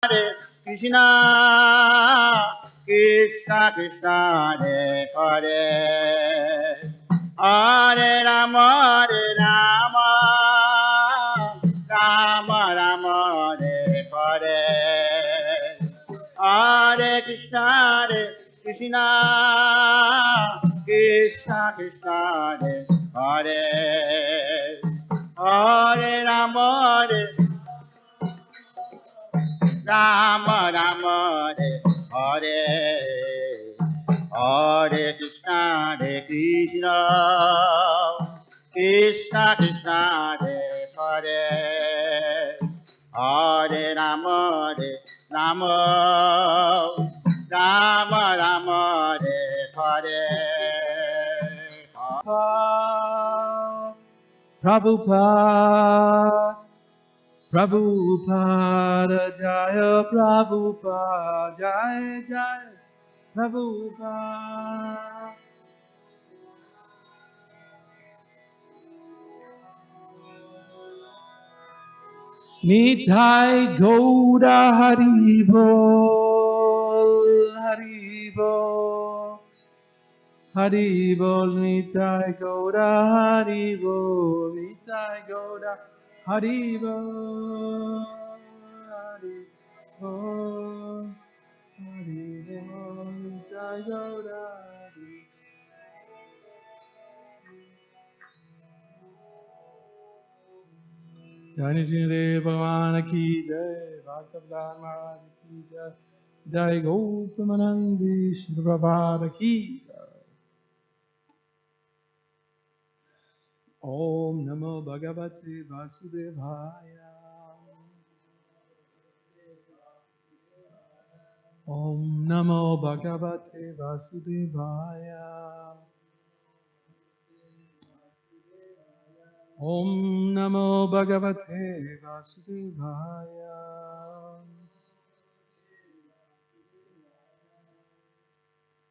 Krishna Krishna Krishna Hare Hare Hare Rama Rama Rama Hare Hare Hare Krishna Krishna Krishna Hare Hare Rama Rama Rama Hare Hare Krishna Krishna Krishna Hare Hare Rama Rama Rama Hare Prabhupada, Prabhupada, Jaya Prabhupada, Jaya Jaya Prabhupada. Nitai Gouda Haribol, Haribol, Haribol, Nitai Gouda Haribol, Nitai Gouda Haribol, Haribol, Haribol, Nitai Gouda Haribol. Jai Narasimha Bhagwan ki jai, Bhakta Pradhan Maharaj ki jai, Jai Gopamanandi Shri Prabhupada ki jai. Om Namo Bhagavate Vasudevaya. Om Namo Bhagavate Vasudevaya. Om Namo Bhagavate Vasudevaya.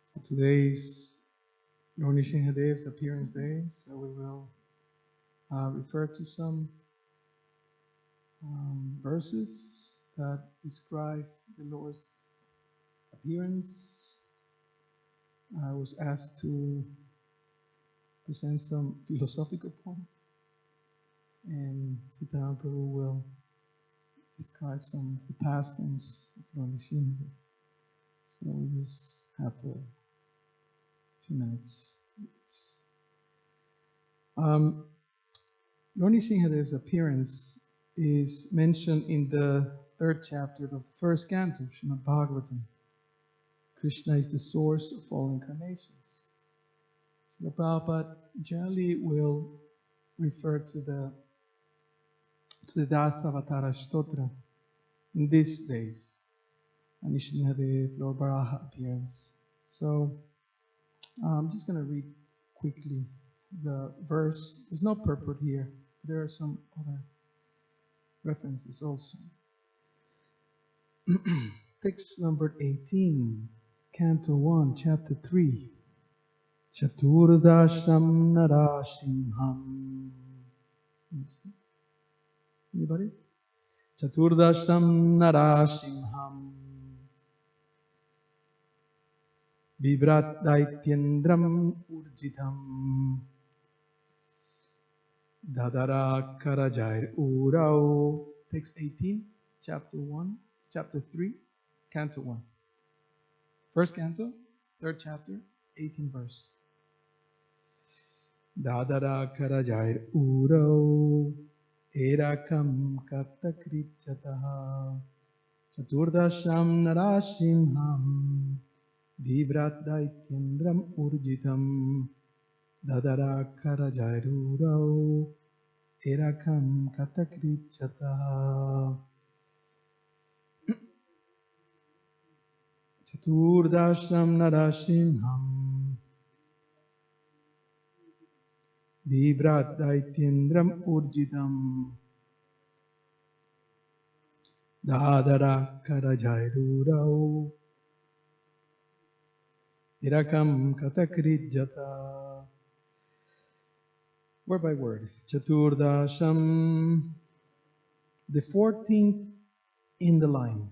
So today's Lord Nrsimhadev's appearance day, so we will refer to some verses that describe the Lord's appearance. I was asked to present some philosophical points, and Sitaram Prabhu will describe some of the pastimes of Lord Nrsimhadev. So we just have a few minutes. Lord Nrsimhadev's appearance is mentioned in the 3rd chapter of the 1st canto, Srimad Bhagavatam. Krishna is the source of all incarnations. Srila Prabhupada generally will refer to the Dasavatara Stotra in these days, Nrsimhadev, Lord Varaha appearance. So I'm just going to read quickly the verse. There's no purport here. There are some other references also. Text number 18, Canto 1, Chapter 3. Caturdasham Narasimham. Anybody? Caturdasham Narasimham. Vibrat Daityendram Urjitam. Dadara Karajair Urao. Text 18, Chapter 1, Chapter 3, Canto 1. First canto, 3rd chapter, 18 verse. Dadara Karajair Urao. Erakam Katakritjataha. Caturdasham Narasimham. Vibrat Daityendram Urjitam. Dadara Karajairurao. Erakam Katakritjataha. Caturdasham Narasimham. Vibrat Daityendram Urjitam. Dadara Karajairurao. Erakam Katakritjataha. Word by word. Caturdasham, the 14th in the line.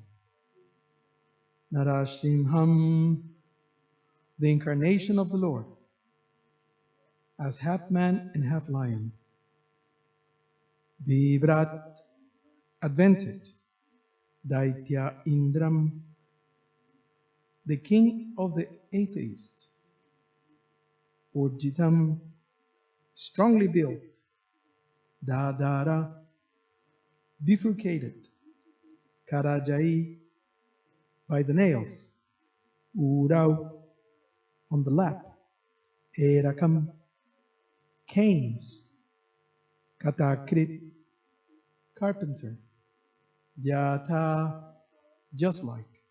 Narasimham, the incarnation of the Lord, as half man and half lion. Vibrat advented, Daitya Indram, the king of the atheist. Urjitam, strongly built, Dadara, bifurcated, Karajai, by the nails, Urau, on the lap, Erakam, canes, Katakrit, carpenter, Yata, just like.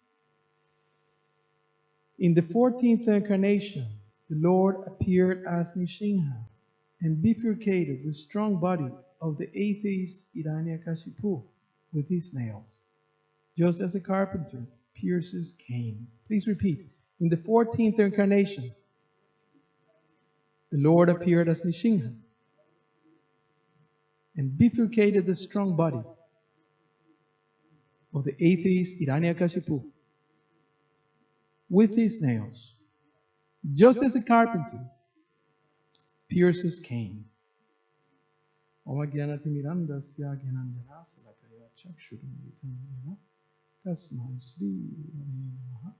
In the 14th incarnation, the Lord appeared as Nishingha and bifurcated the strong body of the atheist Hiranyakashipu with his nails, just as a carpenter pierces cane. Please repeat. In the 14th incarnation, the Lord appeared as Nishingha and bifurcated the strong body of the atheist Hiranyakashipu with his nails, just as a carpenter pierces cane. Om Jnanatimirandasya Jnananjana Salakaya Chakshurumritam Jnana Tasmai Shri Namaha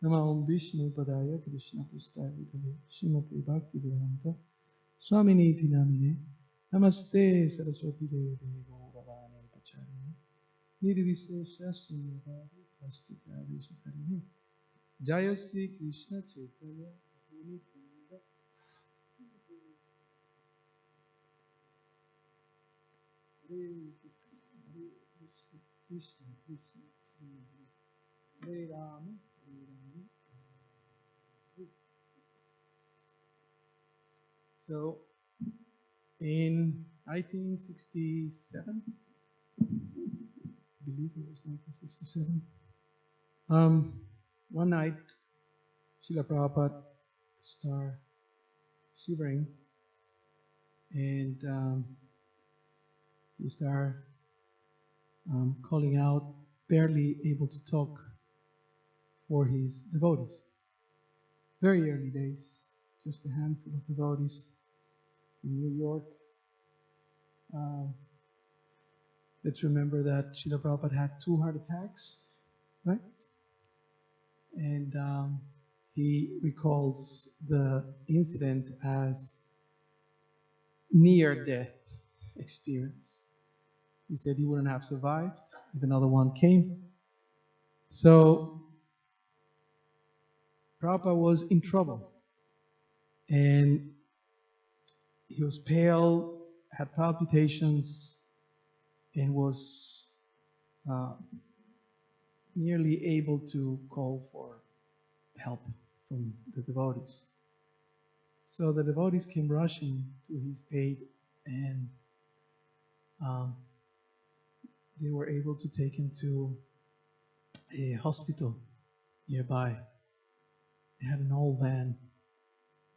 Nama Om Vishnu Padaya Krishna Prasthaya Vitale Srimati Bhakti Vedanta Swaminiti Namine Namaste Saraswati Devi Gauravani Pacharine Nirvisesha Sriyavari Pastita Vishatarine Jaya Sri Krishna Chaitanya Purnipada Krishna Krishna Hare Rama Hare Rama. So in 1967, I believe it was 1967, one night Srila Prabhupada started shivering and he started calling out, barely able to talk for his devotees. Very early days, just a handful of devotees in New York. Let's remember that Srila Prabhupada had 2 heart attacks, right? And he recalls the incident as near-death experience. He said he wouldn't have survived if another one came. So Prabhupada was in trouble. And he was pale, had palpitations, and was nearly able to call for help from the devotees. So the devotees came rushing to his aid, and they were able to take him to a hospital nearby. They had an old van.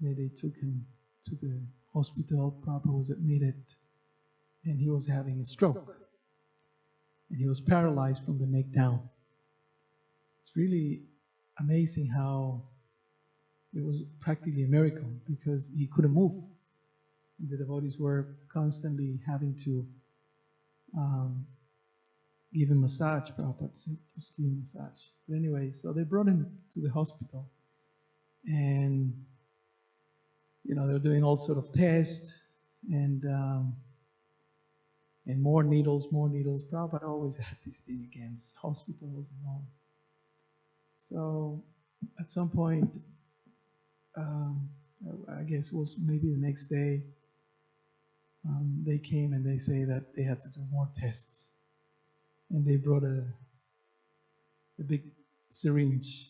They took him to the hospital. Prabhupada was admitted, and he was having a stroke. And he was paralyzed from the neck down. It's really amazing how it was practically a miracle, because he couldn't move. And the devotees were constantly having to give him massage. Prabhupada said, just give him massage. But anyway, so they brought him to the hospital. And, you know, they were doing all sort of tests and more needles, more needles. Prabhupada always had this thing against hospitals and all. So at some point, I guess it was maybe the next day, they came and they say that they had to do more tests. And they brought a big syringe,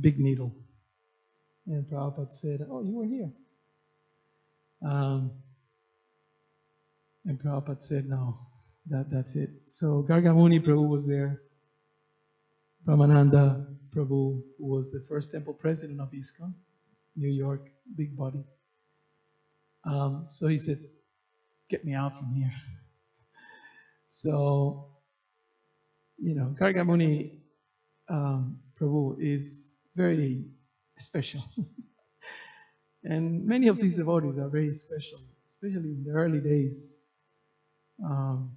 big needle. And Prabhupada said, oh, you were here. And Prabhupada said, no, that's it. So Gargamuni Prabhu was there. Brahmananda Prabhu, who was the first temple president of ISKCON, New York, big body. So he said, get me out from here. So, you know, Gargamuni Prabhu is very special. And many of these devotees are very special, especially in the early days. Um,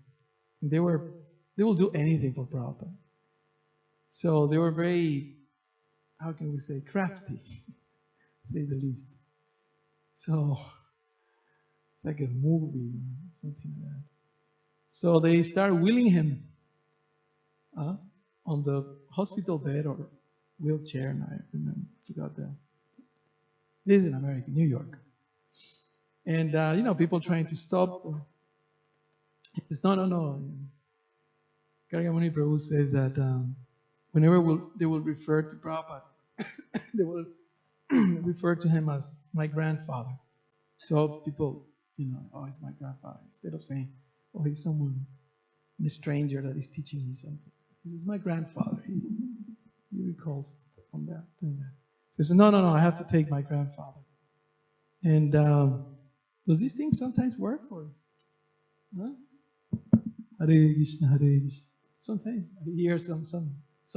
they will do anything for Prabhupada. So they were very, how can we say, crafty, to say the least. So it's like a movie, something like that. So they started wheeling him on the hospital bed or wheelchair, and I forgot that. This is in America, New York. And, people trying to stop. It's no. Kargamuni Prabhu says that whenever they will refer to Prabhupada, they will refer to him as my grandfather. So people, oh, he's my grandfather. Instead of saying, oh, he's someone, the stranger that is teaching me something. This is my grandfather. He recalls on that, doing that. So he says, no, I have to take my grandfather. And does this thing sometimes work? Or huh? Hare Krishna, Hare Krishna. Sometimes I hear some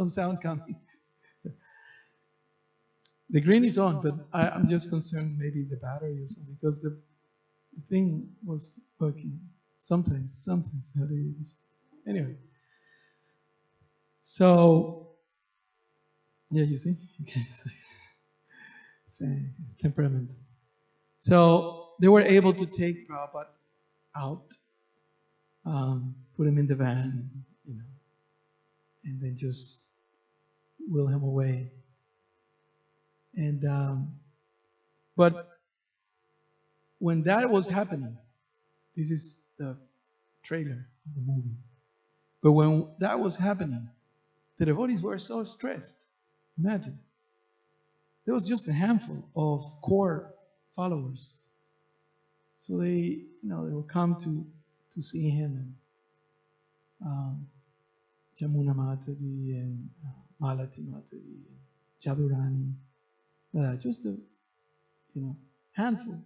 sound coming. The green is on, but I'm just concerned maybe the battery or something, because the thing was working. Sometimes. Hare Krishna. Anyway. So, yeah, you see? Okay, say temperament. So they were able to take Prabhupada out, put him in the van, and then just wheel him away. And but when that was happening, this is the trailer of the movie. But when that was happening, the devotees were so stressed. Imagine. There was just a handful of core followers. So they will come to see him, and Jamuna Mataji and Malati Mataji and Jadurani. Just a handful.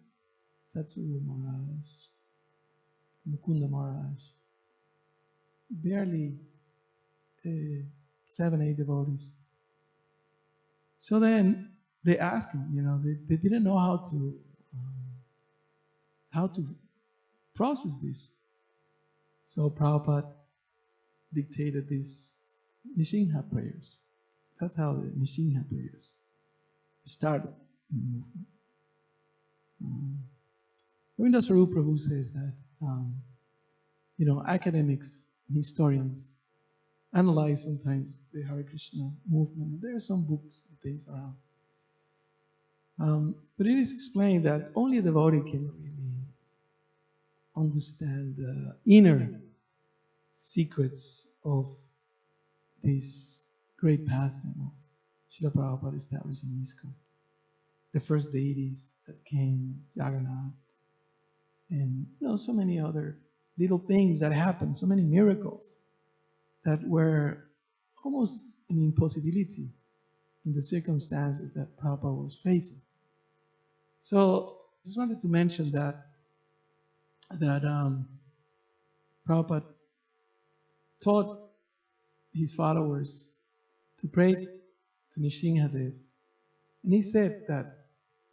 Satsuru Maharaj, Mukunda Maharaj. Barely 7, 8 devotees. So then they asked him, they didn't know how to process this. So Prabhupada dictated these Nishinha prayers. That's how the Nishinha prayers started in the movement. Govinda Swarup Prabhu says that, academics and historians analyze sometimes the Hare Krishna movement. There are some books and things around. But it is explained that only a devotee can really understand the inner secrets of this great pastime of Srila Prabhupada establishing ISKCON. The first deities that came, Jagannath, and so many other little things that happened, so many miracles that were almost an impossibility in the circumstances that Prabhupada was facing. So I just wanted to mention that Prabhupada taught his followers to pray to Nrsimhadev. And he said that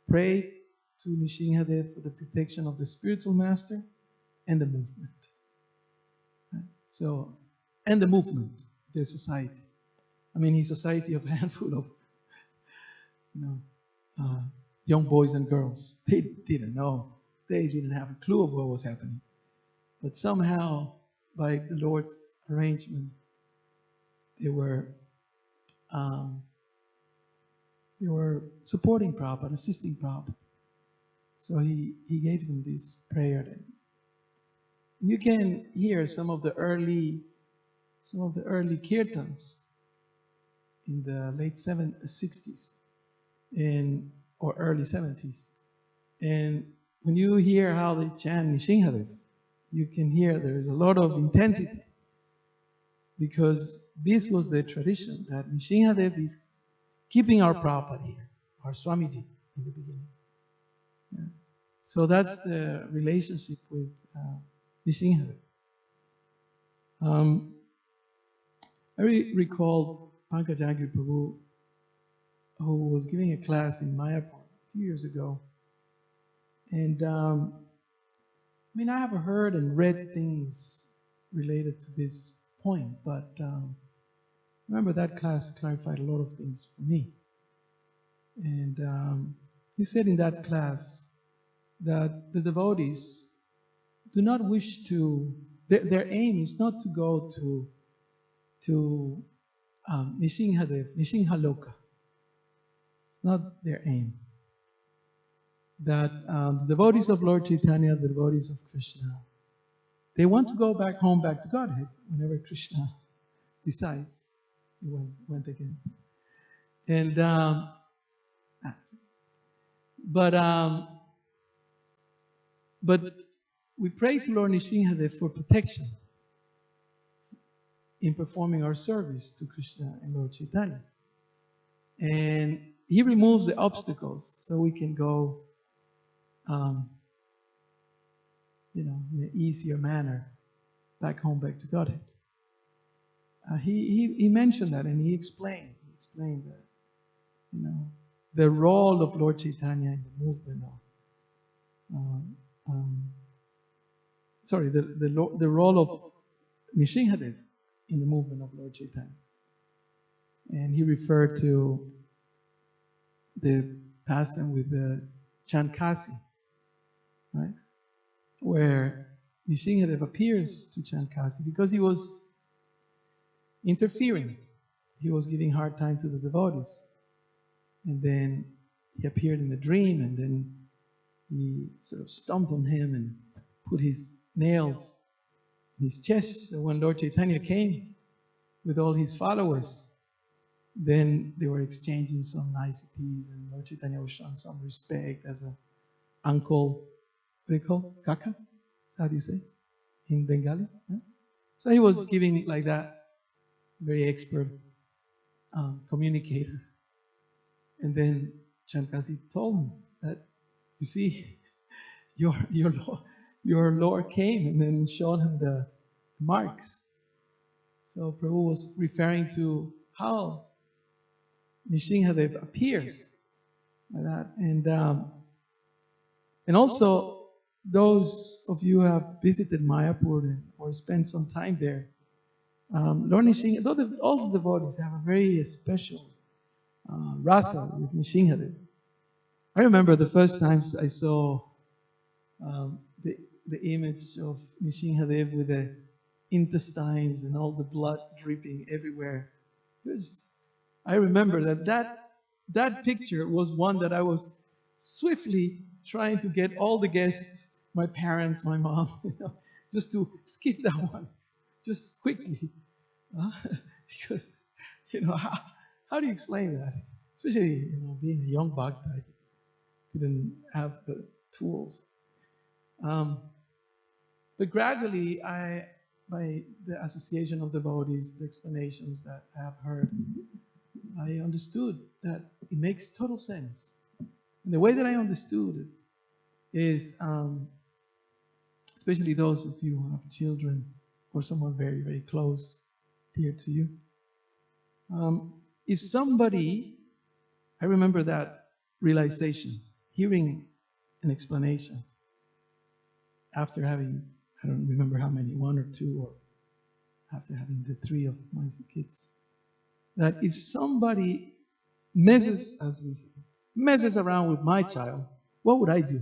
pray to Nrsimhadev for the protection of the spiritual master and the movement. Right? So, and the movement, the society. I mean, his society of a handful of, young boys and girls. They didn't know. They didn't have a clue of what was happening. But somehow, by the Lord's arrangement, they were supporting Prabhupada, assisting Prabhupada. So he gave them this prayer. You can hear some of the early kirtans in the late 60s or early 70s. And when you hear how they chant Nrsimhadev, you can hear there is a lot of intensity, because this was the tradition that Nrsimhadev is keeping our Prabhupada here, our Swamiji in the beginning. Yeah. So that's the relationship with Nrsimhadev. I recall Pankajagiri Prabhu, who was giving a class in Mayapur a few years ago. And I mean, I have heard and read things related to this point, but remember that class clarified a lot of things for me. And he said in that class that the devotees do not wish to, their aim is not to go to Nishinghaloka. It's not their aim. That the devotees of Lord Chaitanya, the devotees of Krishna, they want to go back home, back to Godhead, whenever Krishna decides. He went again. And but we pray to Lord Nrsimhadev for protection in performing our service to Krishna and Lord Chaitanya. And he removes the obstacles so we can go, in an easier manner back home, back to Godhead. He mentioned that, and he explained that, the role of Lord Chaitanya in the movement of, the role of Nrsimhadev in the movement of Lord Chaitanya. And he referred to the pastime with the Chankasi, right? Where Nrsimhadev appears to Chankasi because he was interfering. He was giving hard time to the devotees. And then he appeared in a dream, and then he sort of stomped on him and put his nails in his chest. So when Lord Chaitanya came with all his followers, then they were exchanging some niceties, and Lord Chaitanya was showing some respect as an uncle. What do you call? Kaka? Is that how you say in Bengali? Yeah? So he was giving like that, very expert communicator. And then Chankasi told him that, you see, your Lord came, and then showed him the marks. So Prabhu was referring to how Nrsimhadev appears like that. And also, those of you who have visited Mayapur or spent some time there, Lord Nrsimhadev, all the devotees have a very special rasa with Nrsimhadev. I remember the first times I saw the image of Nrsimhadev with the intestines and all the blood dripping everywhere. I remember that picture was one that I was swiftly trying to get all the guests, my parents, my mom, just to skip that one, just quickly. Because, how do you explain that? Especially, being a young bhakta, I didn't have the tools. But gradually, by the association of devotees, the explanations that I have heard, I understood that it makes total sense. And the way that I understood it is, especially those of you who have children or someone very, very close, dear to you. If somebody, I remember that realization, hearing an explanation after having, I don't remember how many, one or two, or after having the three of my kids, that if somebody messes, as we say, messes around with my child, what would I do?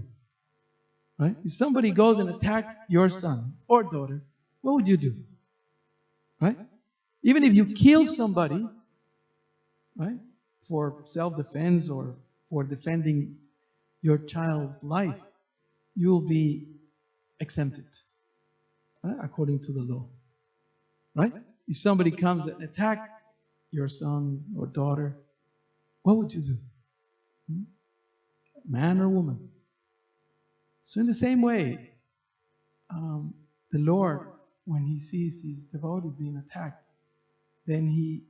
Right? If somebody goes and attacks your son or daughter, what would you do? Right? Even if you kill somebody, right, for self-defense or for defending your child's life, you will be exempted, right, according to the law. Right? If somebody comes and attacks your son or daughter, what would you do? Man or woman? So in the same way, the Lord, when he sees his devotees being attacked, then he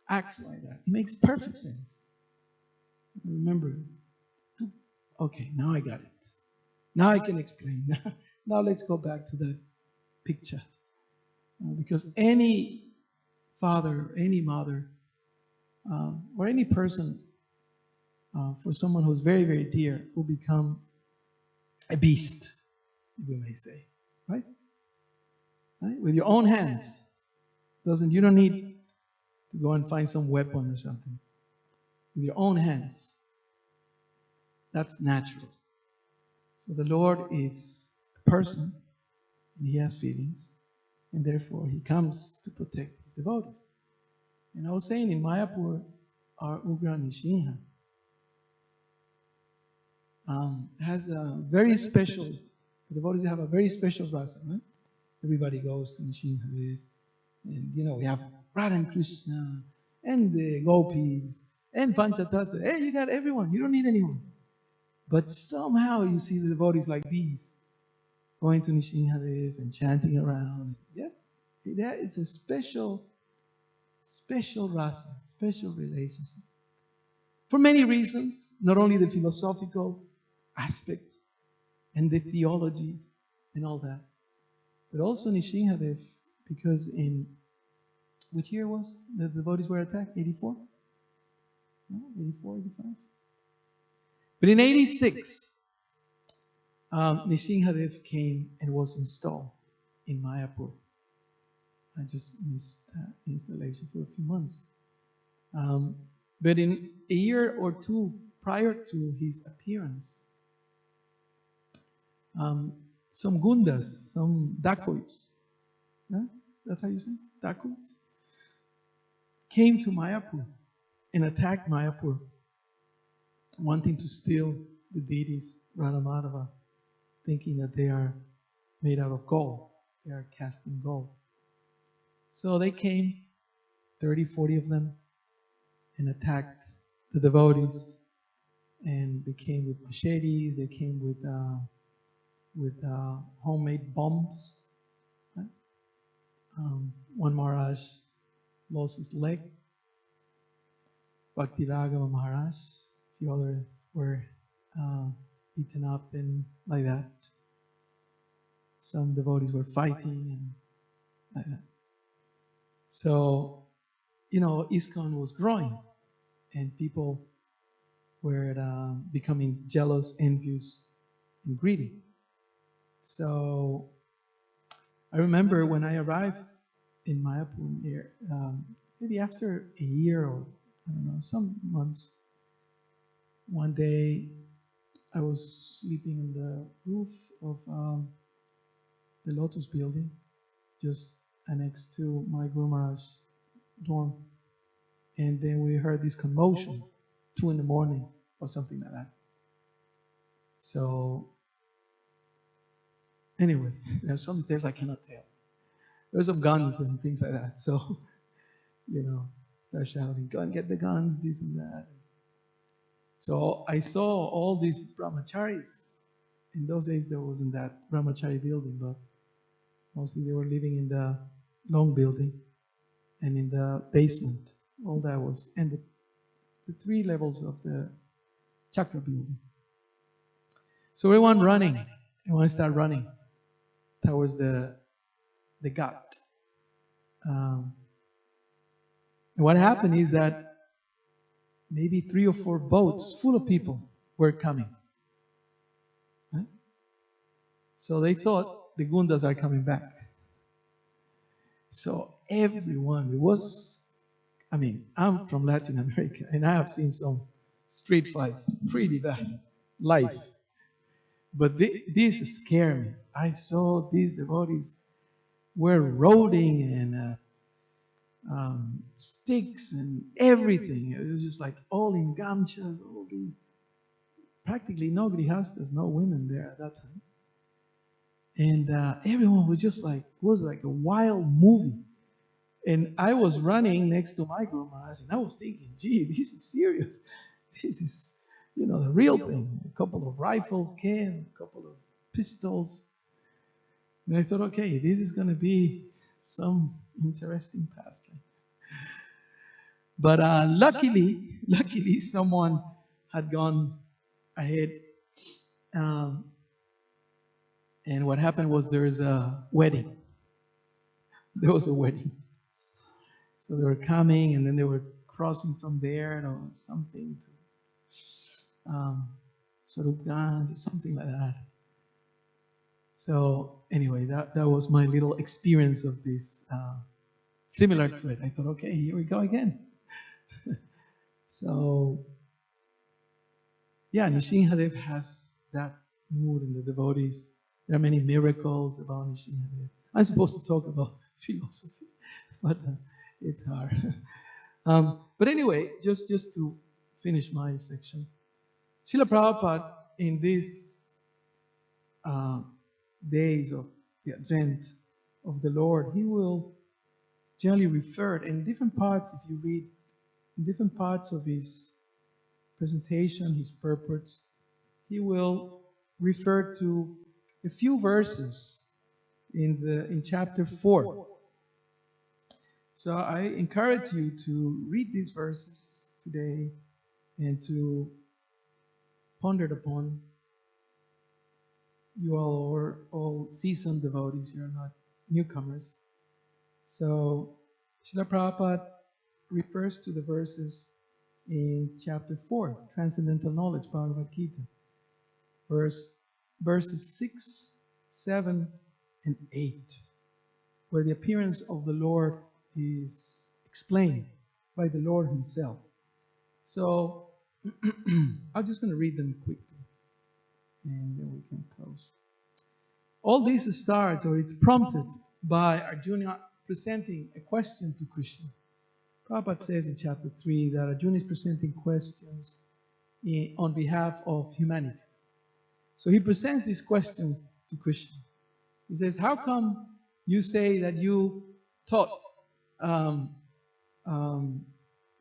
acts like that. It makes perfect sense. Remember, okay, now I got it. Now I can explain. Now let's go back to the picture. Because any father, any mother or any person, for someone who's very, very dear, will become a beast, we may say, right? Right? With your own hands. You don't need to go and find some weapon or something. With your own hands. That's natural. So the Lord is a person, and he has feelings, and therefore he comes to protect his devotees. And I was saying in Mayapur, our Ugra Nishinha has a very special, the devotees have a very special rasa, right? Everybody goes to Nishinha, and we have Radha and Krishna, and the gopis, and Panchatattva. Hey, you got everyone, you don't need anyone. But somehow you see the devotees like these, going to Nishinhadev and chanting around. Yeah, it's a special rasa, special relationship. For many reasons, not only the philosophical aspect and the theology and all that, but also Nishinhadev, because in which year was the devotees were attacked? 84? No, 84, 85? But in 86, Nishinhadev came and was installed in Mayapur. I just missed that installation for a few months. But in a year or two prior to his appearance, some gundas, some dacoits, yeah? That's how you say it? Dacoits, came to Mayapur and attacked Mayapur, wanting to steal the deities, Radha Madhava, thinking that they are made out of gold. They are cast in gold. So they came, 30, 40 of them, and attacked the devotees. And they came with machetes, they came with homemade bombs. Right? One Maharaj lost his leg. Bhaktiragama Maharaj, a few others were beaten up and like that. Some devotees were fighting and like that. So, ISKCON was growing and people were becoming jealous, envious, and greedy. So, I remember when I arrived in Mayapur here, maybe after a year or I don't know, some months, one day I was sleeping on the roof of the Lotus building, just next to my Guru Maharaj's dorm. And then we heard this commotion, 2 in the morning or something like that. So, anyway, there's some details I cannot tell. There's some guns and things like that. So, start shouting, go and get the guns, this and that. So I saw all these brahmacharis. In those days, there wasn't that brahmachari building, but mostly they were living in the long building and in the basement. All that was, and the 3 levels of the chakra building. So everyone running. Everyone started running towards the ghat. And what happened is that maybe 3 or 4 boats full of people were coming. Right? So they thought the gundas are coming back. So everyone, I'm from Latin America and I have seen some street fights, pretty bad, live. But this scared me. I saw these devotees were roving and sticks and everything. It was just like all in gamchas, all these. Practically no grihastas, no women there at that time. And everyone was just like, a wild movie. And I was running next to my Guru Maharaj, and I was thinking, gee, this is serious. This is, the real thing. A couple of rifles came, a couple of pistols. And I thought, okay, this is going to be some interesting pastime. But luckily, someone had gone ahead. And what happened was there's a wedding. There was a wedding. So they were coming, and then they were crossing from there or something to Swarup or something like that. So anyway, that was my little experience of this, similar to it. I thought, okay, here we go again. So yeah, Nishingadev has that mood in the devotees. There are many miracles about Nishingadev. I'm supposed to talk about philosophy, but it's hard. But anyway, just to finish my section, Srila Prabhupada in these days of the advent of the Lord, he will generally refer in different parts, if you read in different parts of his presentation, his purports, he will refer to a few verses in chapter 4. So I encourage you to read these verses today and to ponder upon. You all are all seasoned devotees, you're not newcomers. So Srila Prabhupada refers to the verses in chapter 4, Transcendental Knowledge, Bhagavad Gita, verses 6, 7, and 8, where the appearance of the Lord is explained by the Lord himself. So I'm just going to read them quickly, and then we can close. All this starts, or it's prompted by Arjuna presenting a question to Krishna. Prabhupada says in chapter 3 that Arjuna is presenting questions on behalf of humanity. So he presents these questions to Krishna. He says, how come you say that you taught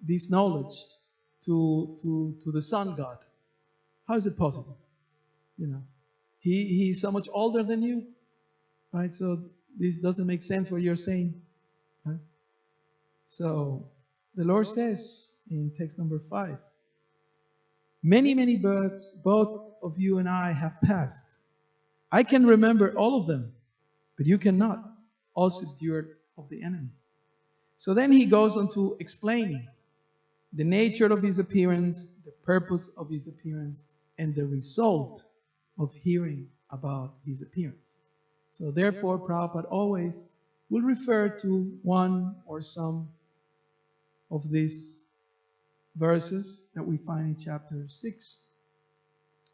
this knowledge to the sun god? How is it possible? You know, he's so much older than you, right? So this doesn't make sense what you're saying, right? So the Lord says in text number 5, many, many births both of you and I have passed. I can remember all of them, but you cannot, also steward of the enemy. So then he goes on to explaining the nature of his appearance, the purpose of his appearance, and the result of hearing about his appearance. So therefore, Prabhupada always will refer to one or some of these verses that we find in chapter 6.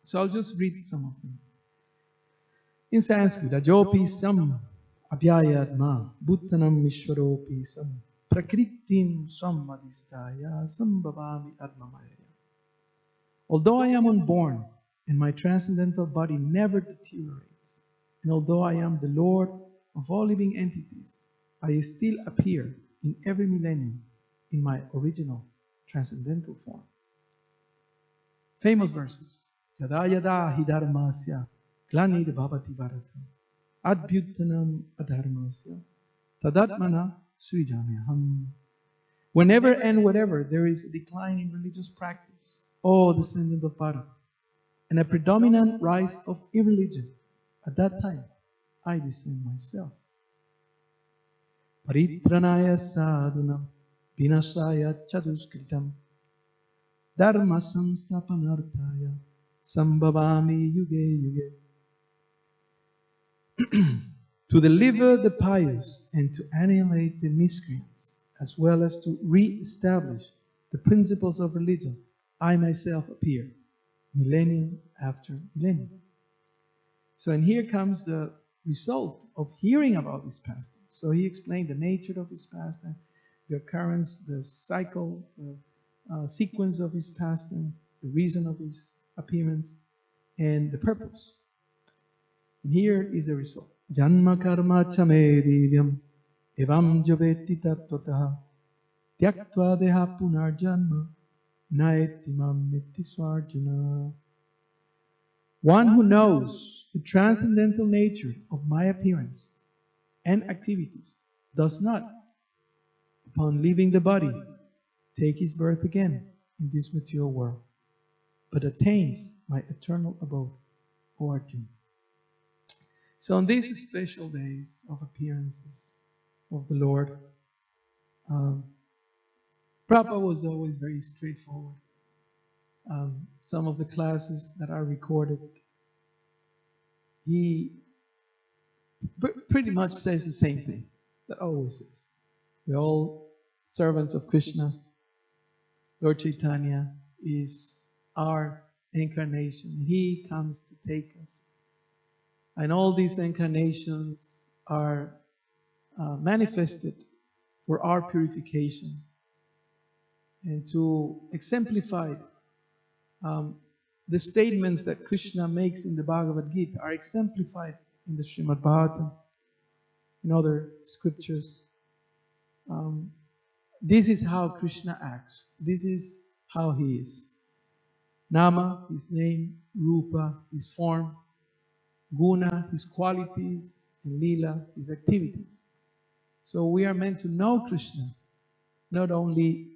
So I'll just read some of them. In Sanskrit, Ajopi sam abhyayatma bhuttanam ishvaropi sam prakritim sammadhistaya sambhavami atmamaya. Although I am unborn and my transcendental body never deteriorates, and although I am the Lord of all living entities, I still appear in every millennium in my original transcendental form. Famous verses. Yada yada hi dharmasya glanir bhavati bharata adbhyutanam adharmasya tadatmana srijamyaham. Whenever and wherever there is a decline in religious practice, O descendant of Bharata, and a predominant rise of irreligion, at that time I descend myself. Paritranaya sadhunam vinasaya chaduskritam dharma samstapanarthaya sambhavami yuge yuge. To deliver the pious and to annihilate the miscreants, as well as to re-establish the principles of religion, I myself appear, millennium after millennium. So, and here comes the result of hearing about this pastime. So he explained the nature of his pastime, the occurrence, the cycle, the sequence of his pastime, the reason of his appearance, and the purpose. And here is the result. Janma karma chame divyam evam javeti tattvataha tyaktva deha punar janma naetimam miti swarjuna. One who knows the transcendental nature of my appearance and activities does not, upon leaving the body, take his birth again in this material world, but attains my eternal abode, O Arjuna. So on these special days of appearances of the Lord, Prabhupada was always very straightforward. Some of the classes that are recorded, he pretty much says the same thing that always says. We're all servants of Krishna. Lord Chaitanya is our incarnation. He comes to take us. And all these incarnations are manifested for our purification and to exemplify the statements that Krishna makes in the Bhagavad Gita are exemplified in the Srimad Bhagavatam, in other scriptures. This is how Krishna acts. This is how he is. Nama, his name; Rupa, his form; Guna, his qualities; and Lila, his activities. So we are meant to know Krishna, not only.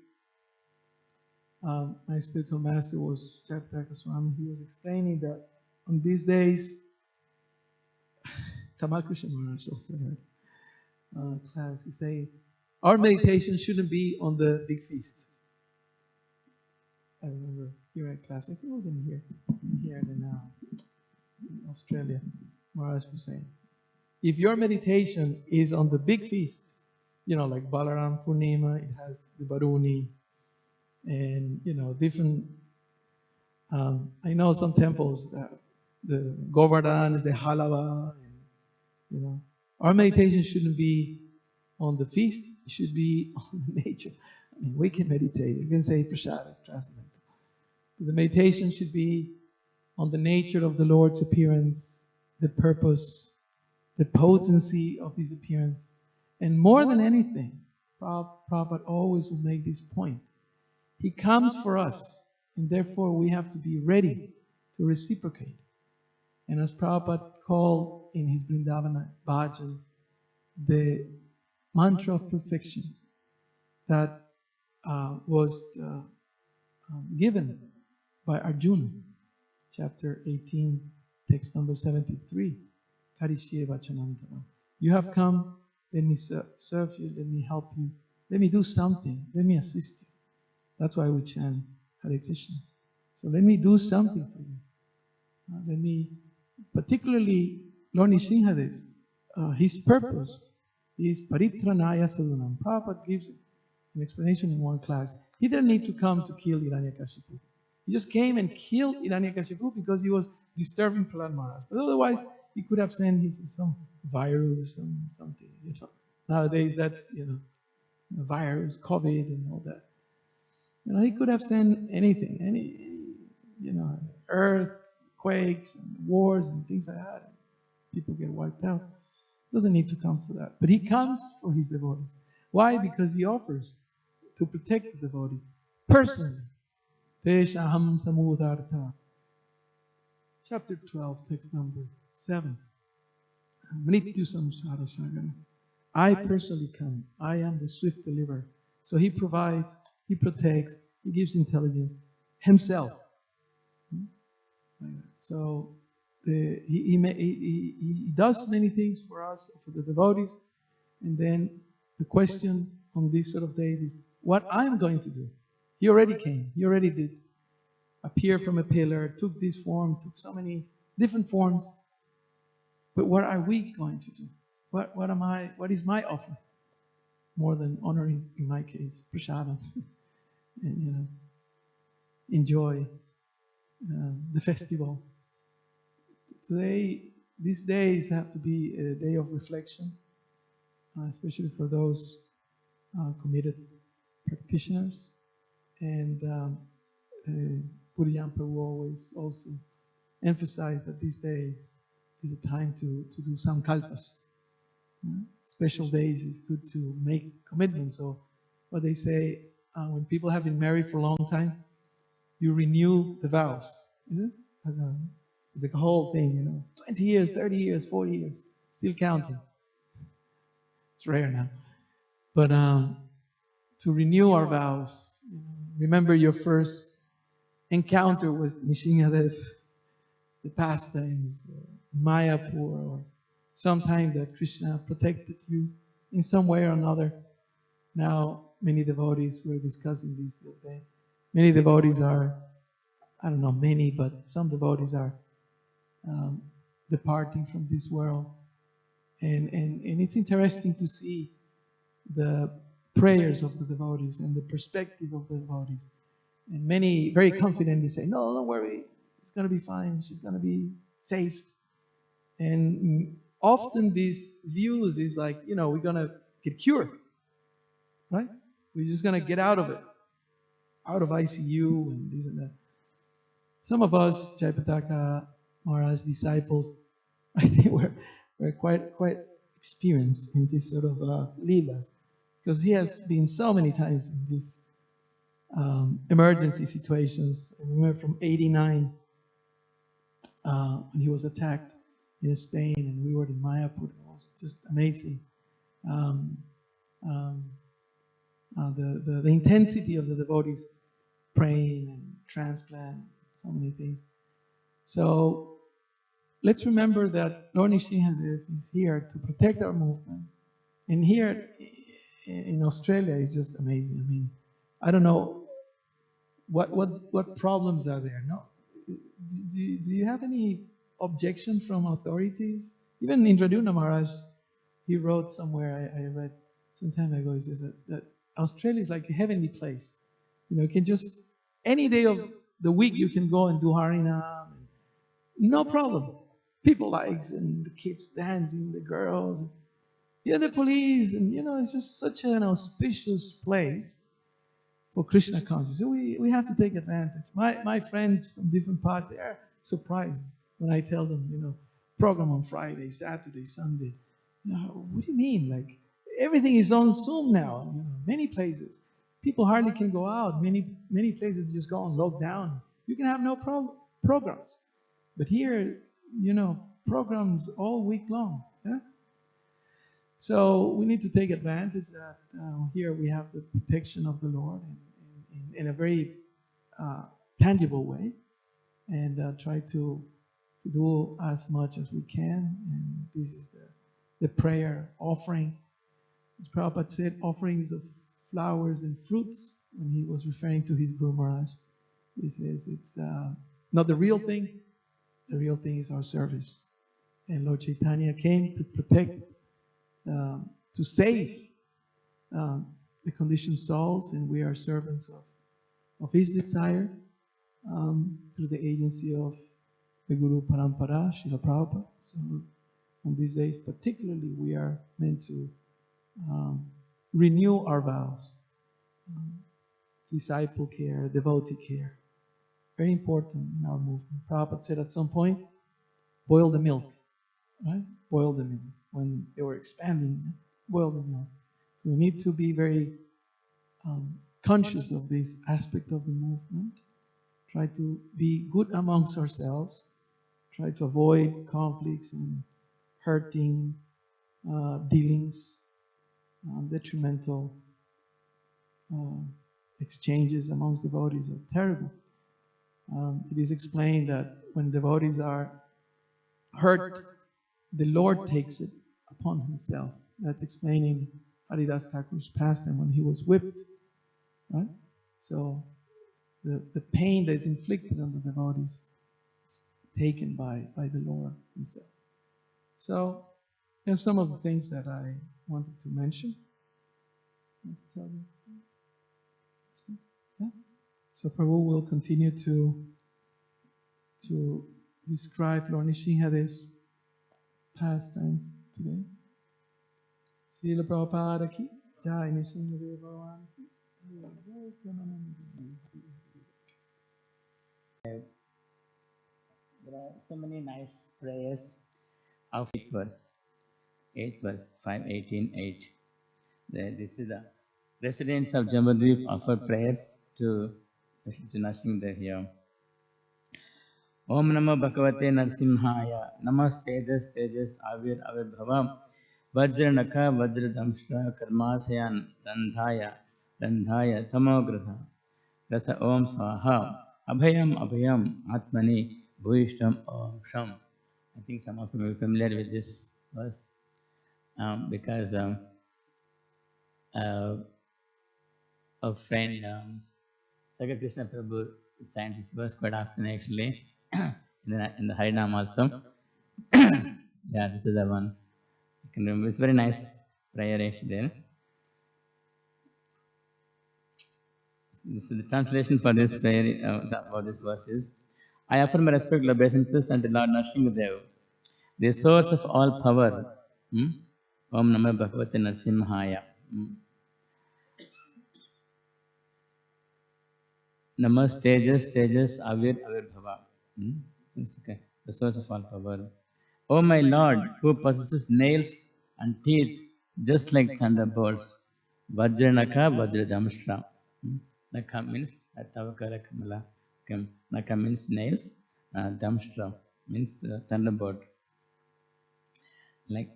My spiritual master was Jayapataka Swami. He was explaining that on these days, Tamal Krishna Maharaj also had class. He said, our meditation shouldn't be on the big feast. I remember here at class, I think it was in here in Australia, Maharaj was saying, if your meditation is on the big feast, like Balaram Purnima, it has the Baruni, and different. I know some temples that the Govardhan is the halava, and our meditation shouldn't be on the feast; it should be on the nature. I mean, we can meditate. You can say prasad is transcendental. The meditation should be on the nature of the Lord's appearance, the purpose, the potency of His appearance, and more than anything, Prabhupada always will make this point. He comes for us, and therefore we have to be ready to reciprocate. And as Prabhupada called in his Vrindavana Bhajan, the mantra of perfection that was given by Arjuna, chapter 18, text number 73, Karishye Vachanantara. You have come, let me serve you, let me help you, let me do something, let me assist you. That's why we chant Hare Krishna. So let me do something for you. Let me, particularly Lord Nrsimhadev, his purpose is Paritranaya Sadhanam. Prabhupada gives an explanation in one class. He didn't need to come to kill Hiranyakashipu. He just came and killed Hiranyakashipu because he was disturbing Prahlad Maharaj. But otherwise, he could have sent some virus, something. Nowadays, that's virus, COVID, and all that. He could have sent anything, earthquakes and wars and things like that. People get wiped out. Doesn't need to come for that. But he comes for his devotees. Why? Because he offers to protect the devotee personally. Teshaham Samudartha. Chapter 12, text number 7. Mrityu Samsara Sagara. I personally come. I am the swift deliverer. So he provides, he protects, he gives intelligence himself. So he does many things for us, for the devotees. And then the question on these sort of days is what I'm going to do. He already came. He already did appear from a pillar, took this form, took so many different forms. But what are we going to do? What is my offer? More than honoring, in my case, prasadam, and enjoy the festival. Today, these days have to be a day of reflection, especially for those committed practitioners. And Puriyam Prabhu always also emphasized that these days is a time to do sankalpas. Special days is good to make commitments. So what they say, when people have been married for a long time, you renew the vows. Is it? It's like a whole thing, 20 years, 30 years, 40 years, still counting. It's rare now. But to renew our vows, remember your first encounter with Nrsimhadev, the pastimes, Mayapur, or sometime that Krishna protected you in some way or another. Now, many devotees were discussing this the other day. Many devotees are, I don't know many, but some devotees are um, departing from this world. And it's interesting to see the prayers of the devotees and the perspective of the devotees. And many very confidently say, no, don't worry, it's going to be fine, she's going to be saved. And often these views is like, we're going to get cured, right? We're just going to get out of it, out of ICU and this and that. Some of us, Jayapataka Maharaj disciples, I think we're quite experienced in this sort of leelas, because he has been so many times in these emergency situations. I remember from '89 when he was attacked in Spain, and we were in Mayapur. It was just amazing. Um, um, the intensity of the devotees praying and transplant, so many things. So let's remember that Lord Nrsimhadev is here to protect our movement. And here in Australia is just amazing. I mean, I don't know what problems are there. No, do you have any objection from authorities? Even Indraduna Maharaj, he wrote somewhere, I read some time ago, he says that Australia is like a heavenly place. You can just, any day of the week, you can go and do Harinam. No problem. People likes, and the kids dancing, the girls. Yeah, the police, and it's just such an auspicious place for Krishna consciousness. So we have to take advantage. My friends from different parts, they are surprised when I tell them, program on Friday, Saturday, Sunday. What do you mean? Like, everything is on Zoom now. Many places, people hardly can go out. Many places just go on lockdown. You can have no programs, but here, programs all week long. Yeah? So we need to take advantage that here we have the protection of the Lord in a very tangible way, and try to do as much as we can. And this is the prayer offering. As Prabhupada said, offerings of flowers and fruits, when he was referring to his Guru Maharaj. He says it's not the real thing. The real thing is our service. And Lord Chaitanya came to protect, to save the conditioned souls, and we are servants of his desire through the agency of the Guru Parampara, Srila Prabhupada. So on these days particularly, we are meant to renew our vows. Disciple care, devotee care, very important in our movement. Prabhupada said at some point, boil the milk, right? Boil the milk. When they were expanding, boil the milk. So we need to be very conscious of this aspect of the movement. Try to be good amongst ourselves. Try to avoid conflicts and hurting dealings, detrimental exchanges amongst devotees are terrible. It is explained that when devotees are hurt, the Lord takes it upon himself. That's explaining Haridas Thakur's pastime when he was whipped, right? So the pain that is inflicted on the devotees is taken by the Lord himself. So there's some of the things that I wanted to mention. Yeah? So Prabhu will continue to describe Lord Nrsimhadev's pastime today. Srila Prabhupada ki Jai, Nrsimhadev Bhagavan ki. There are so many nice prayers of 8th verse, 5:18:8. This is the residents of Jambudvip offer prayers to Nrsimhadev here. Om Namo Bhagavate Narasimhaya, Namastejas Tejas Avir Avirbhava, Vajra Nakha Vajra Damshra Karmasayan Randhaya Randhaya Tamogratha, Rasa Om Swaha, Abhayam Abhayam Atmani Bhuishtam Om Sham. I think some of you may be familiar with this verse because a friend, Sagar Krishna Prabhu chants this verse quite often actually in the Harinam also. Yeah, this is the one. I can remember. It's very nice prayer actually there. This is the translation for this prayer, for this verse is, I offer my respectful obeisances unto Lord Narasimha, the source of all power. Hmm? Om Namah Bhagavate Narasimhaya. Namas Tejas Tejas Avir Avirbhava. Okay. The source of all power. O my Lord, who possesses nails and teeth just like thunderbolts, Vajranaka Vajradamshra. Naka means Tavakara Kamala. Naka means nails, Damshra means thunderbolt. Like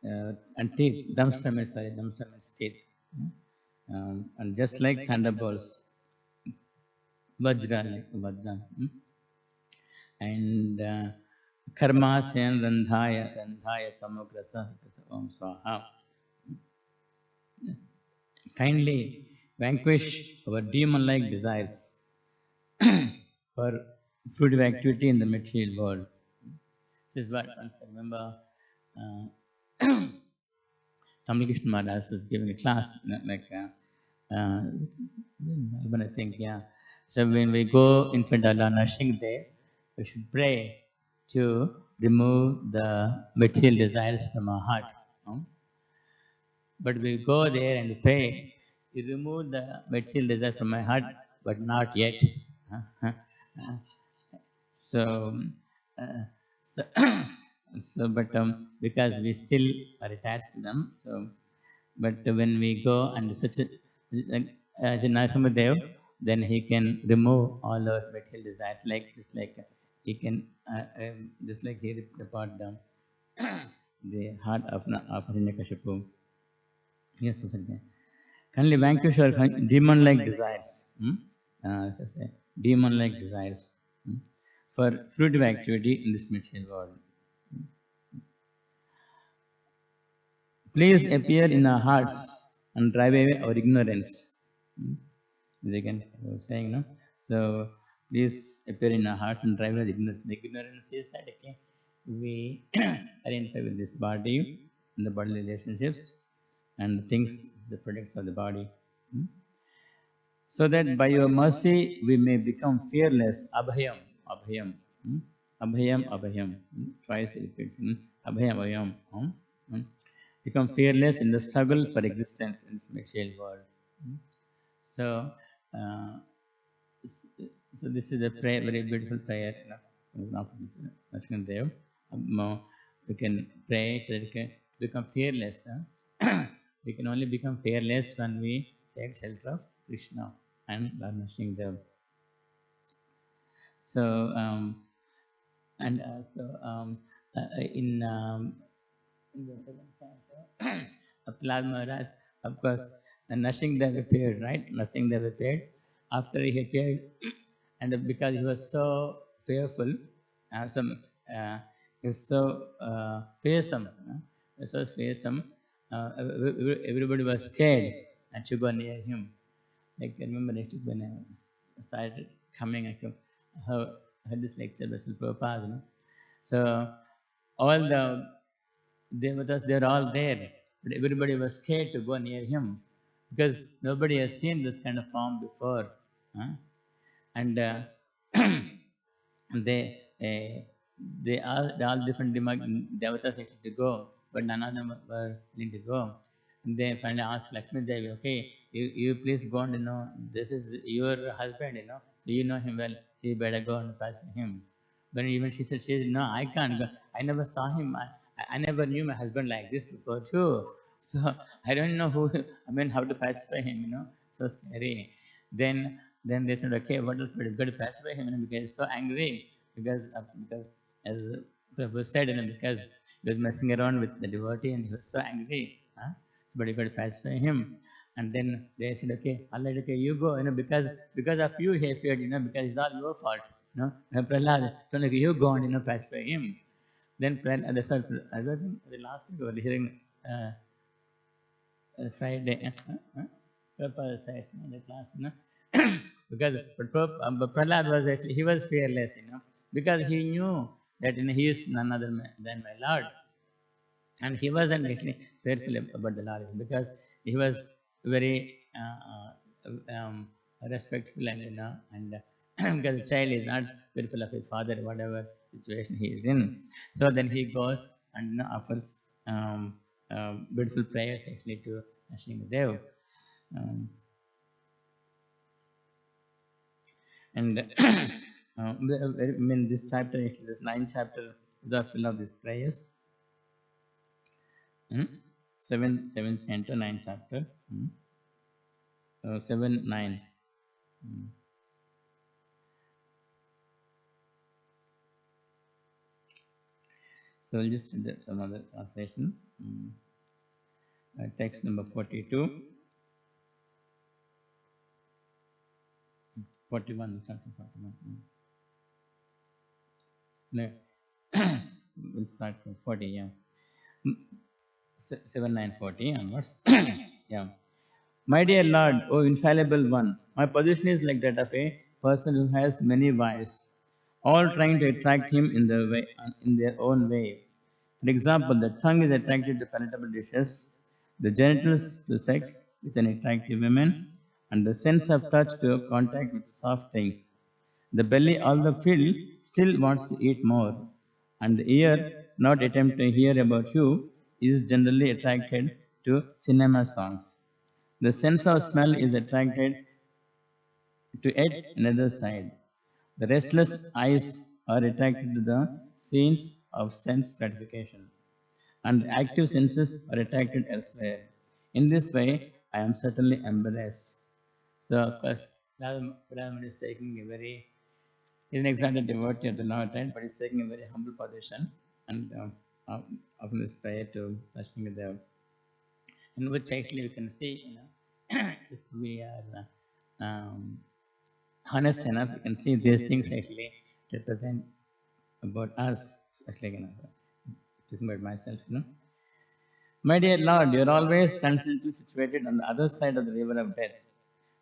and teeth. Damshra means teeth. And just like thunderbolts, Vajra. And Karmasen Randhaya Tamokrasa Om Swaha. Kindly vanquish our demon-like desires for fruitive activity in the material world. This is what once I remember Tamil Krishna Maharaj was giving a class, Melbourne, I think, yeah. So when we go in front of Allah Nashing there, we should pray to remove the material desires from our heart. No? But we go there and pray, you remove the material desires from my heart, but not yet. So, uh, so, but because we still are attached to them, so, but when we go and such a, as a Narasimha Dev, then he can remove all our material desires, like just like he can, just like he ripped apart the heart of Hiranyakashipu. Yes, Susan. Kindly vanquish our demon-like desires. Demon-like desires for fruitive activity in this material world. Please appear in our hearts and drive away our ignorance. Again, I was saying, no? So, please appear in our hearts and drive away the ignorance. The ignorance is that okay, we identify with this body and the bodily relationships and the things, the products of the body. So that by your mercy we may become fearless. Abhayam. Abhayam. Twice it repeats. Abhayam. Become fearless in the struggle for existence in this material world. So, uh, so this is a prayer, very beautiful prayer. Narasimha Dev. We can pray to become fearless. We can only become fearless when we take shelter of Krishna and Lord Narasimha Dev. So, and in the second chapter, Prahlad Maharaj, of course, nothing that appeared, right? Nothing that appeared. After he appeared, and because he was so fearful, he was so fearsome, everybody was scared and to go near him. Like I remember next week when I started coming, I heard this lecture by Srila Prabhupada, So all the devatas, they're all there, but everybody was scared to go near him because nobody has seen this kind of form before. And they uh, they all different devatas actually to go, but none of them were willing to go. And they finally asked Lakshmi Devi, okay, you please go and this is your husband, so you know him well, so you better go and pass him. But even she said, no, I can't go. I never saw him. I never knew my husband like this before too. So I don't know how to pacify him, so scary. Then they said, okay, what else? But you've got to pacify him, because he's so angry because as Prabhu said, because he was messing around with the devotee and he was so angry. So, but you got to pacify him. And then they said, okay, Allah, okay, you go, because of you he appeared, because it's all your fault. Prahlad, so like you go and pacify him. Then Prahlad, that's what I think the last week we were hearing Friday. Prabhupada says in the class, because but Prahlad was actually, he was fearless, because he knew that he is none other than my Lord. And he wasn't actually fearful about the Lord because he was very respectful and because the child is not fearful of his father, whatever situation he is in. So then he goes and offers beautiful prayers actually to Narasimha. Um, and I mean, this chapter, actually, this ninth chapter, is full of these prayers. Seventh canto, ninth chapter. 7, 9. So we'll just read some other translation. Text number 42. 41, chapter 41. No. We'll start from 40, yeah. 7, 9, 40 onwards. Yeah. My dear Lord, O infallible one, my position is like that of a person who has many wives, all trying to attract him in their own way. For example, the tongue is attracted to palatable dishes, the genitals to sex with an attractive woman, and the sense of touch to contact with soft things. The belly, although filled, still wants to eat more, and the ear, not attempt to hear about you, is generally attracted to cinema songs. The sense of smell is attracted to yet another side. The restless eyes are attracted to the scenes of sense gratification, and the active senses are attracted elsewhere. In this way, I am certainly embarrassed. So, of course, Brahman is taking a very, he's an exact devotee of the Lord, right? But he's taking a very humble position and offering this prayer to Lakshmi Dev, in which actually we can see, if we are honest enough, we can see these things actually represent about us. Actually, talking about myself. My dear Lord, you are always constantly situated on the other side of the river of death.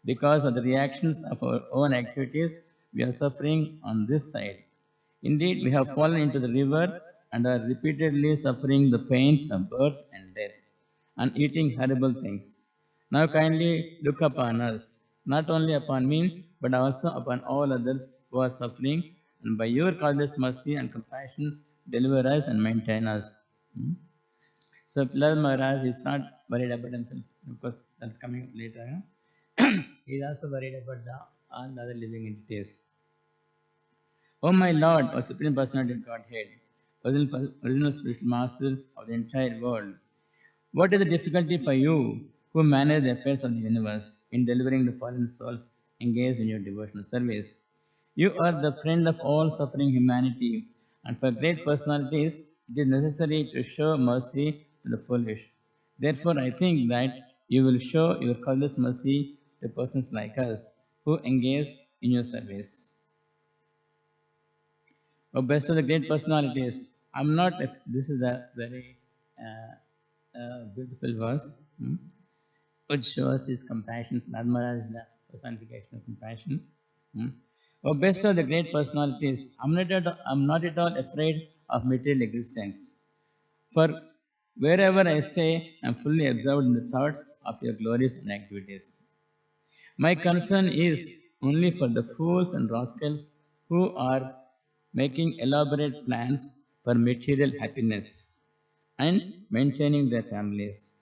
Because of the reactions of our own activities, we are suffering on this side. Indeed, we have fallen into the river and are repeatedly suffering the pains of birth and death and eating horrible things. Now kindly look upon us, not only upon me, but also upon all others who are suffering, and by your causeless mercy and compassion, deliver us and maintain us. So Prahlad Maharaj is not worried about himself, because that's coming later. He is also worried about all the other living entities. O my Lord, O Supreme Personality of Godhead, original spiritual master of the entire world, what is the difficulty for you who manage the affairs of the universe in delivering the fallen souls engaged in your devotional service? You are the friend of all suffering humanity, and for great personalities, it is necessary to show mercy to the foolish. Therefore, I think that you will show your causeless mercy to persons like us who engage in your service. Oh, best of the great personalities. I'm not, this is a very beautiful verse, which shows his compassion. Narmada is the personification of compassion. Oh, best of the great personalities. I'm not at all afraid of material existence. For wherever I stay, I'm fully absorbed in the thoughts of your glories and activities. My concern is only for the fools and rascals who are making elaborate plans for material happiness and maintaining their families,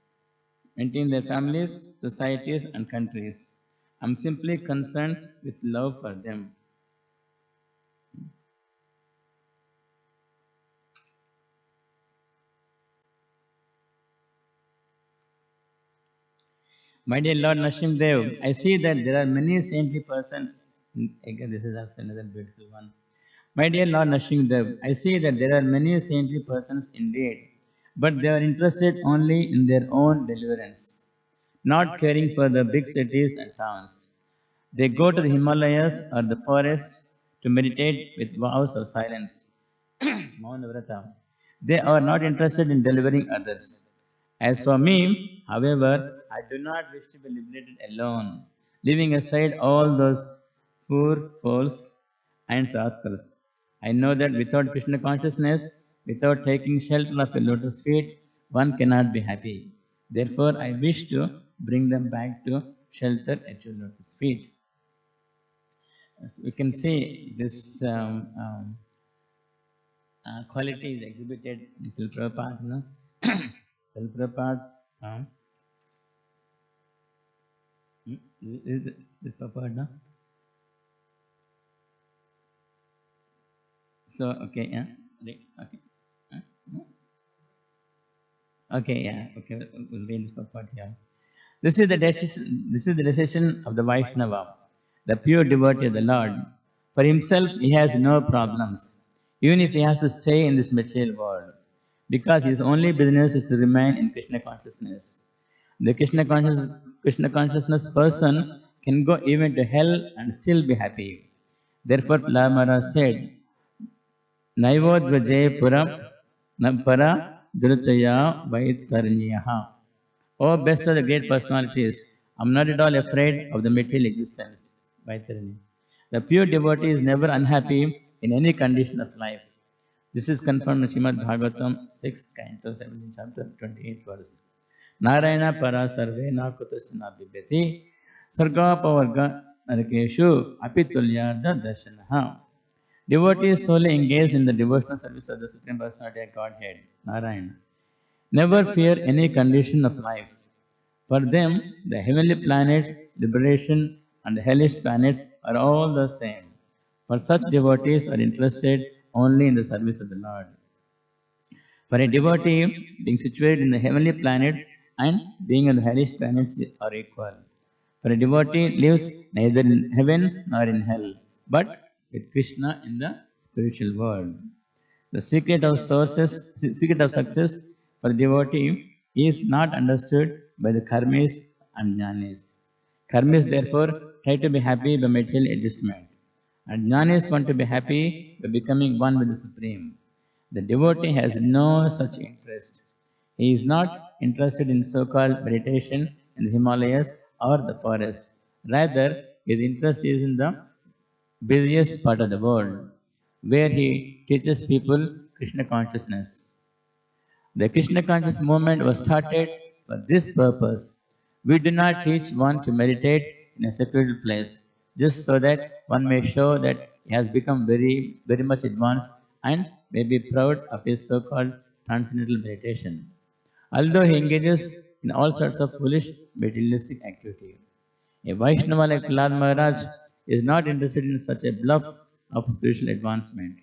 societies, and countries. I'm simply concerned with love for them. My dear Lord Nashim Dev, I see that there are many saintly persons. Again, this is also another beautiful one. My dear Lord Nashim Dev, I see that there are many saintly persons indeed, but they are interested only in their own deliverance, not caring for the big cities and towns. They go to the Himalayas or the forest to meditate with vows of silence. Mauna Vrata. They are not interested in delivering others. As for me, however, I do not wish to be liberated alone, leaving aside all those poor fools and rascals. I know that without Krishna consciousness, without taking shelter of a lotus feet, one cannot be happy. Therefore, I wish to bring them back to shelter at your lotus feet. As we can see this quality is exhibited in Srila Prabhupada. No? Srila Prabhupada, is this Prabhupada? No? So, okay, yeah, right, okay. No? Okay, yeah, okay, we'll read this Prabhupada here. This is the decision of the Vaishnava, the pure devotee of the Lord. For himself, he has no problems, even if he has to stay in this material world, because his only business is to remain in Krishna consciousness. The Krishna consciousness person can go even to hell and still be happy. Therefore, Lamara said, Naivodvaje Puram Para Durchaya Vaitarnyaha. Oh, best of the great personalities, I'm not at all afraid of the material existence. Vaitarani. The pure devotee is never unhappy in any condition of life. This is confirmed in Srimad Bhagavatam, 6th canto, 17th chapter, 28th verse. Narayana para sarve na kutasana bibhyati sarga pavarga narakeshu apitulyarda darshanaha. Devotee is solely engaged in the devotional service of the Supreme Personality of Godhead, Narayana. Never fear any condition of life. For them, the heavenly planets, liberation, and the hellish planets are all the same. For such devotees are interested only in the service of the Lord. For a devotee, being situated in the heavenly planets and being on the hellish planets are equal. For a devotee lives neither in heaven nor in hell, but with Krishna in the spiritual world. The secret of success for the devotee is not understood by the karmis and jnanis. Karmis therefore try to be happy by material adjustment, and jnanis want to be happy by becoming one with the Supreme. The devotee has no such interest. He is not interested in so-called meditation in the Himalayas or the forest. Rather, his interest is in the busiest part of the world, where he teaches people Krishna consciousness. The Krishna conscious movement was started for this purpose. We do not teach one to meditate in a secluded place, just so that one may show that he has become very much advanced and may be proud of his so-called transcendental meditation. Although he engages in all sorts of foolish materialistic activity. A Vaishnava like Prahlad Maharaj is not interested in such a bluff of spiritual advancement.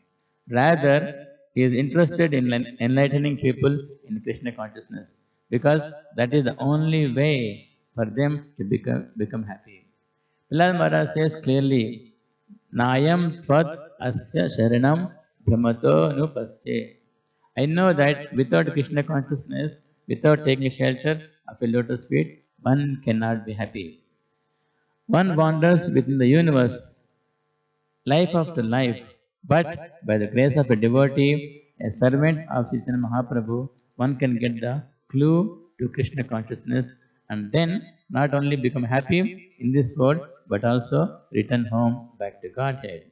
Rather, he is interested in enlightening people in Krishna consciousness because that is the only way for them to become happy. Prahlad Maharaj says clearly, Nayam Tvat Asya Sharanam Brahmato Nupasya. I know that without Krishna consciousness, without taking shelter of a lotus feet, one cannot be happy. One wanders within the universe, life after life, but by the grace of a devotee, a servant of Chaitanya Mahaprabhu, one can get the clue to Krishna consciousness and then not only become happy in this world, but also return home back to Godhead.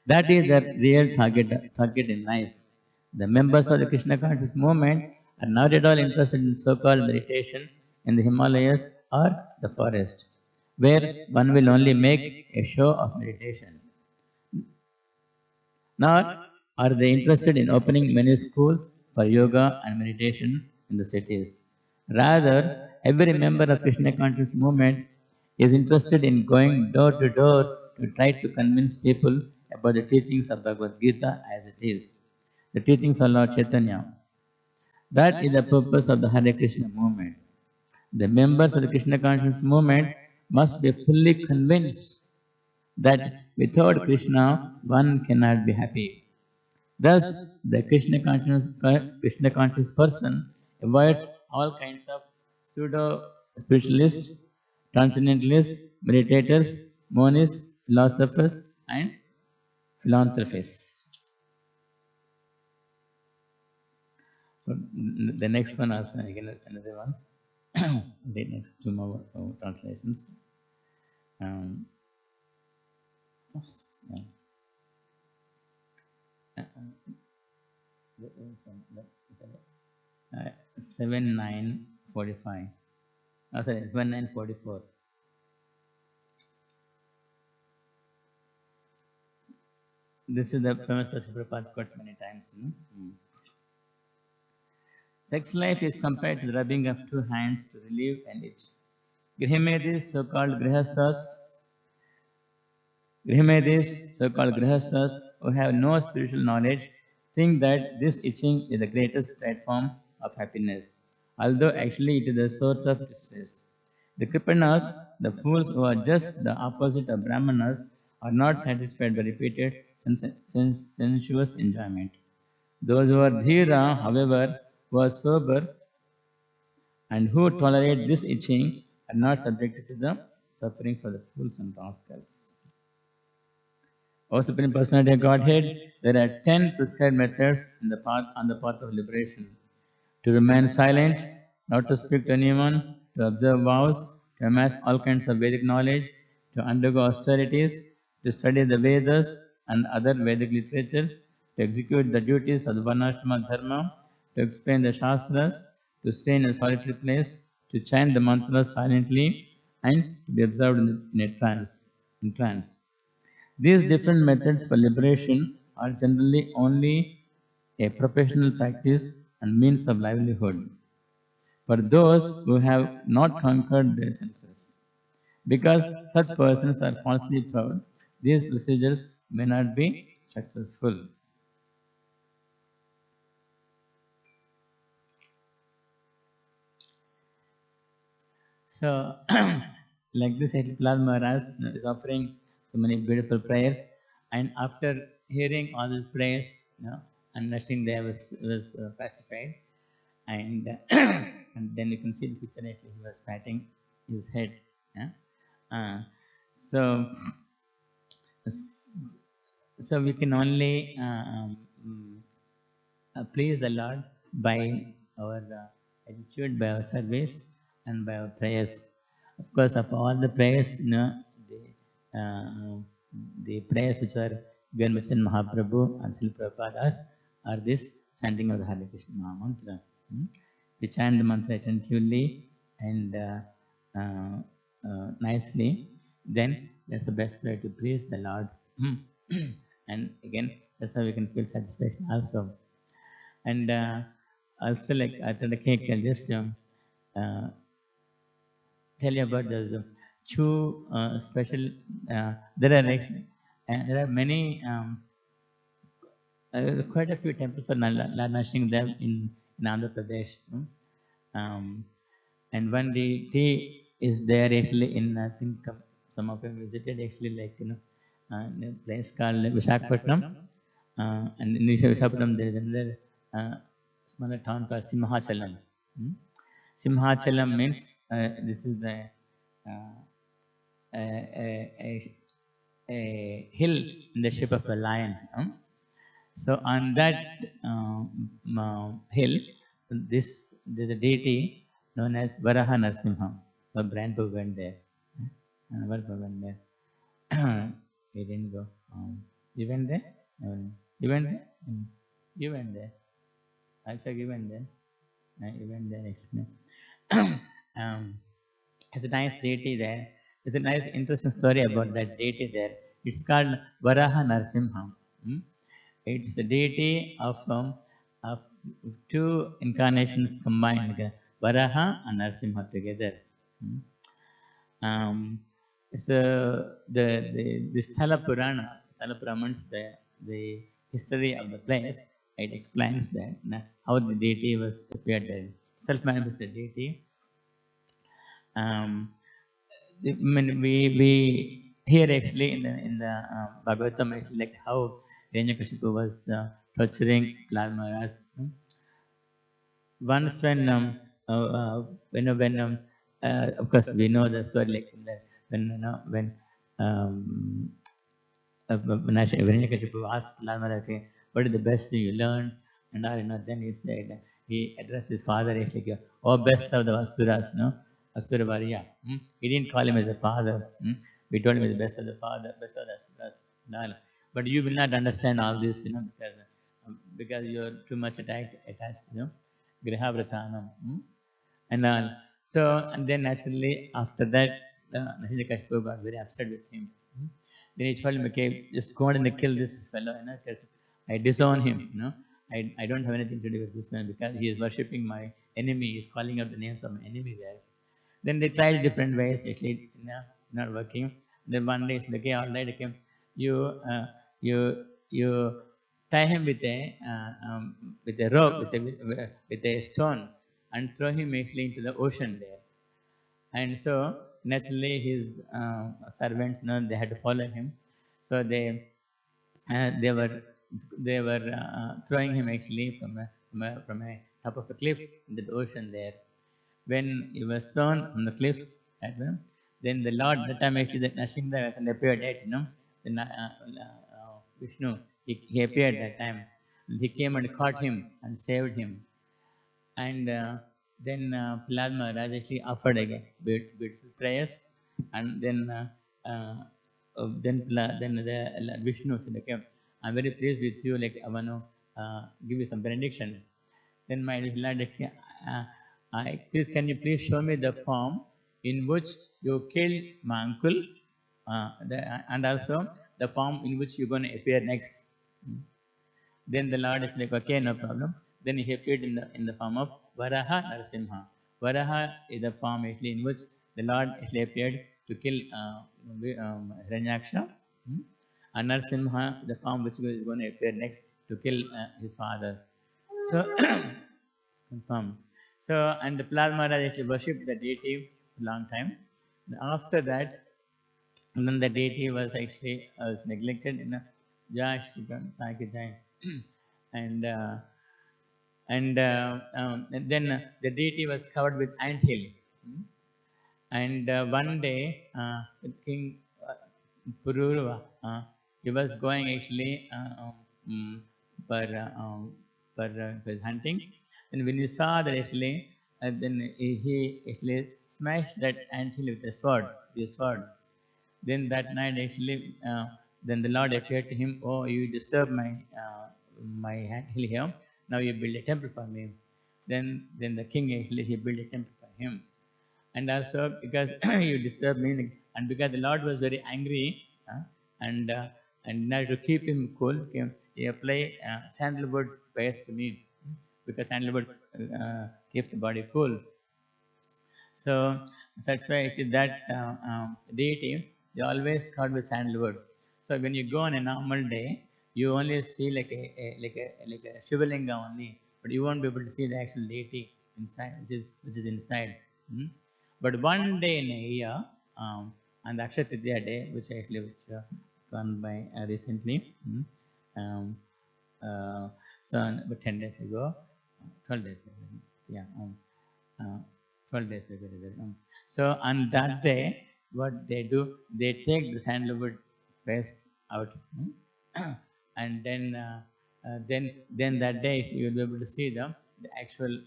That is the real target in life. The members of the Krishna conscious movement are not at all interested in so-called meditation in the Himalayas or the forest, where one will only make a show of meditation. Nor are they interested in opening many schools for yoga and meditation in the cities. Rather, every member of Krishna conscious movement is interested in going door to door to try to convince people about the teachings of Bhagavad Gita as it is, the teachings of Lord Chaitanya. That is the purpose of the Hare Krishna movement. The members of the Krishna consciousness movement must be fully convinced that without Krishna one cannot be happy. Thus, the Krishna conscious person avoids all kinds of pseudo spiritualists, transcendentalists, meditators, monists, philosophers, and philanthropists. The next one also again another one. The next two more translations. Um, oops, yeah. Sorry, 7945. Oh, sorry, 1944. This is the famous passage Prabhupada quotes many times. Sex life is compared to the rubbing of two hands to relieve an itch. Grihimedis, so-called so-called grihasthas, who have no spiritual knowledge, think that this itching is the greatest platform of happiness, although actually it is the source of distress. The kripanas, the fools who are just the opposite of brahmanas, are not satisfied by repeated sensuous enjoyment. Those who are dhira, however, who are sober and who tolerate this itching, are not subjected to the sufferings of the fools and rascals. O Supreme Personality of Godhead, there are 10 prescribed methods on the path of liberation. To remain silent, not to speak to anyone, to observe vows, to amass all kinds of Vedic knowledge, to undergo austerities, to study the Vedas and other Vedic literatures, to execute the duties of the Varnashrama Dharma, to explain the Shastras, to stay in a solitary place, to chant the mantras silently, and to be observed in a trance. In trance. These different methods for liberation are generally only a professional practice and means of livelihood for those who have not conquered their senses. Because such persons are falsely proud, these procedures may not be successful. So, like this, Prahlad Maharaj is offering so many beautiful prayers, and after hearing all these prayers, and Narasimha was pacified, and and then you can see the picture actually he was patting his head. Yeah? Uh, so so we can only please the Lord by our attitude, by our service, and by our prayers. Of course, of all the prayers, the prayers which are given by Mahaprabhu and Srila Prabhupada are this chanting of the Hare Krishna Maha Mantra. We chant the mantra attentively and nicely, then that's the best way to please the Lord. And again, that's how we can feel satisfaction also. And also, like I thought, okay, I can just uh, tell you about the two special. There are actually, there are many, quite a few temples for Narasimha Dev in Andhra Pradesh. And one deity is there actually in, I think some of them visited actually, like in a place called Visakhapatnam. And in Visakhapatnam there is another smaller town called Simhachalam. Simhachalam means this is the uh, a, a hill in the shape of a lion. So on that hill, there's a deity known as Varaha Narasimha. My grandpa went there. Grandpa went there. He didn't go. You went there? You went there? You went there. I think you went there. You went there actually. It's a nice deity there. It's a nice, interesting story about that deity there. It's called Varaha Narasimha. It's a deity of two incarnations combined, Varaha and Narasimha together. So the Sthala Purana means the history of the place. It explains that how the deity was appeared there. Self-manifested deity. We hear actually in the Bhagavatam actually like how Hiranyakashipu was torturing Lal Maharaj. Once when of course we know the story like when Hiranyakashipu asked Lal Maharaj, okay, what is the best thing you learned? And then he said, he addressed his father as like, "Oh, best of the Asuras, no, Asura Varya." He didn't call him as a father. We told him as the best of the father, best of the Asuras. No. But you will not understand all this, because you are too much attached, Grihavratanam. And all. So, and then naturally after that, Hiranyakashipu got very upset with him. Then he told him, okay, just go on and kill this fellow, because I disown him, I don't have anything to do with this man because he is worshipping my enemy, he is calling out the names of my enemy there. Then they tried different ways, actually, not working. Then one day it's like, okay, all right, okay, you tie him with a rope, with a stone, and throw him actually into the ocean there. And so naturally his servants, they had to follow him. So they were throwing him actually from a top of a cliff into the ocean there. When he was thrown from the cliff, then the Lord, that time actually the Narasimha appeared at, the Vishnu, he appeared that time. He came and caught him and saved him. And then Plasma Raj actually offered again beautiful prayers. And then the Vishnu said, okay, I'm very pleased with you, like I want to give you some benediction. Then my Lord, please, can you please show me the form in which you killed my uncle, and also the form in which you're going to appear next. Then the Lord is like, okay, no problem. Then he appeared in the form of Varaha Narasimha. Varaha is the form actually in which the Lord actually appeared to kill Hiranyaksha. And Narasimha, the form which is going to appear next to kill his father. So it's confirmed. So, and the Prahlad Maharaj actually worshipped the deity for a long time. After that, and then the deity was actually was neglected in a Jai Shri Krishna Jai. and and then the deity was covered with anthill. And one day, King Pururuva, he was going actually um, for, for hunting. And when he saw that actually, then he actually smashed that anthill with a sword, his sword. Then that night actually, then the Lord appeared to him. Oh, you disturb my hill here. Now you build a temple for me. Then the king actually he built a temple for him. And also because you disturbed me, and because the Lord was very angry, and in order to keep him cool, he applied sandalwood paste to me, because sandalwood keeps the body cool. So that's why that deity, they always covered with sandalwood. So when you go on a normal day, you only see like a Shivalinga only, but you won't be able to see the actual deity inside, which is inside. But one day in a year, on the Akshaya Tritiya day, which has gone by recently, um, so about 10 days ago, 12 days ago, yeah. Uh, 12 days ago. So on that day, what they do, they take the sandalwood paste out, and then that day you will be able to see the actual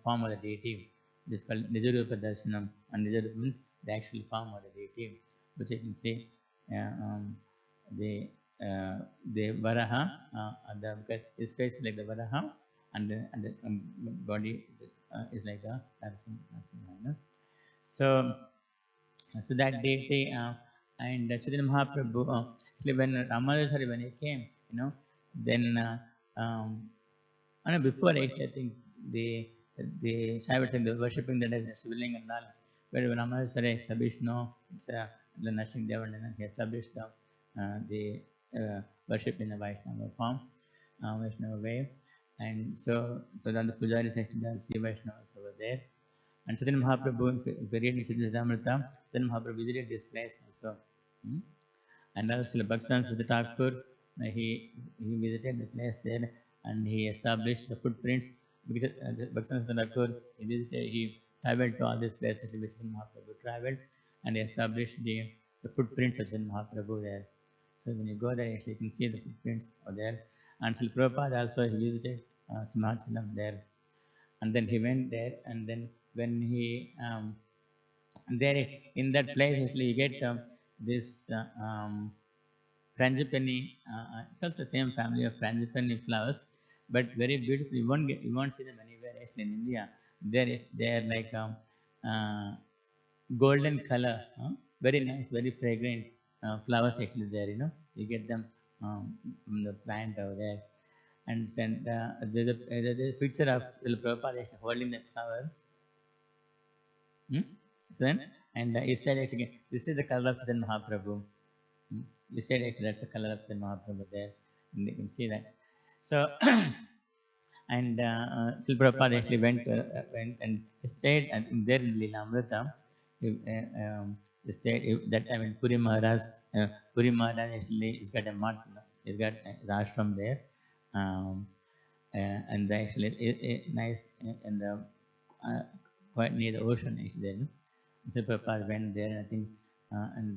form of the deity. This is called Nijarupa Darshanam, and Nijarupa means the actual form of the deity, which you can see. The the Varaha, because his face is like the Varaha, and the body is like a Narasimha. So, so that deity, and Chaitanya Mahaprabhu, actually when Ramanujacharya, when he came, then before it, I think the Shaiva they were worshipping that as a Shivaling and all. But when Ramanujacharya established, it's the Nashing Devan, he established the worship in a Vaishnava form, Vaishnava way. And so then the pujaris actually, the Sri Vaishnavas over there. And Chaitanya Mahaprabhu, if you read Chaitanya then Mahaprabhu visited this place also. And also Bhaksan Sridhar Thakur, he visited the place there, and he established the footprints. Because Bhaksan Sridhar Thakur, he traveled to all these places which Mahaprabhu traveled, and he established the footprints of Mahaprabhu there. So when you go there, you can see the footprints are there. And Srila Prabhupada also he visited Simhachalam there. and then he went there, and then when he there in that place actually you get this frangipani. It's also the same family of frangipani flowers, but very beautiful. You won't see them anywhere actually in India. They're like uh, golden color, very nice, very fragrant flowers actually there. You get them from the plant over there. And then there's a picture of Srila Prabhupada actually holding that flower. Hmm? Then, and he said actually, this is the color of Chaitanya Mahaprabhu. He said actually that's the color of Chaitanya Mahaprabhu there. And you can see that. So, and Srila Prabhupada actually went and stayed there in Lilamrita. He stayed that time in Puri Maharaj. Puri Maharaj actually he's got a mat, he's got his ashram there. Um, and actually nice and quite near the ocean actually there. Srila Prabhupada went there, and I think, and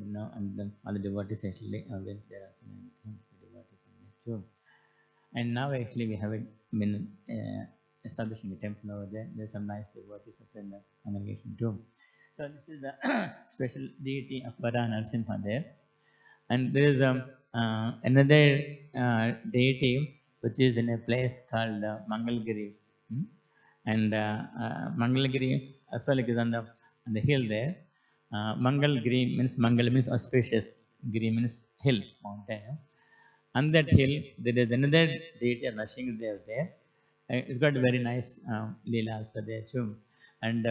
then all the devotees actually went there also. And the devotees went there too. And now actually we have been establishing a temple over there. There's some nice devotees also in the congregation too. So this is the special deity of Vara Narasimha there. And there is another deity which is in a place called Mangalgiri. Hmm? And Mangalgiri as well is on the hill there. Mangalgiri means Mangal means auspicious. Giri means hill, mountain. On that hill, there is another deity of Narasimha there. It's got a very nice leela also there too. And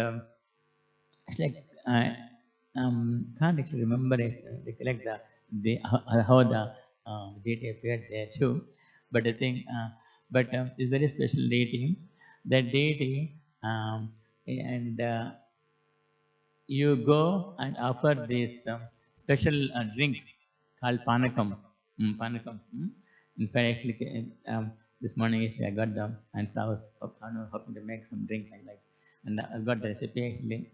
it's like I can't actually remember it, recollect how the deity appeared there too. But I think, it's very special deity. That deity, and you go and offer this special drink called panakam. Panakam. In fact, actually, this morning actually I got the and I was hoping to make some drink like, and I got the recipe actually.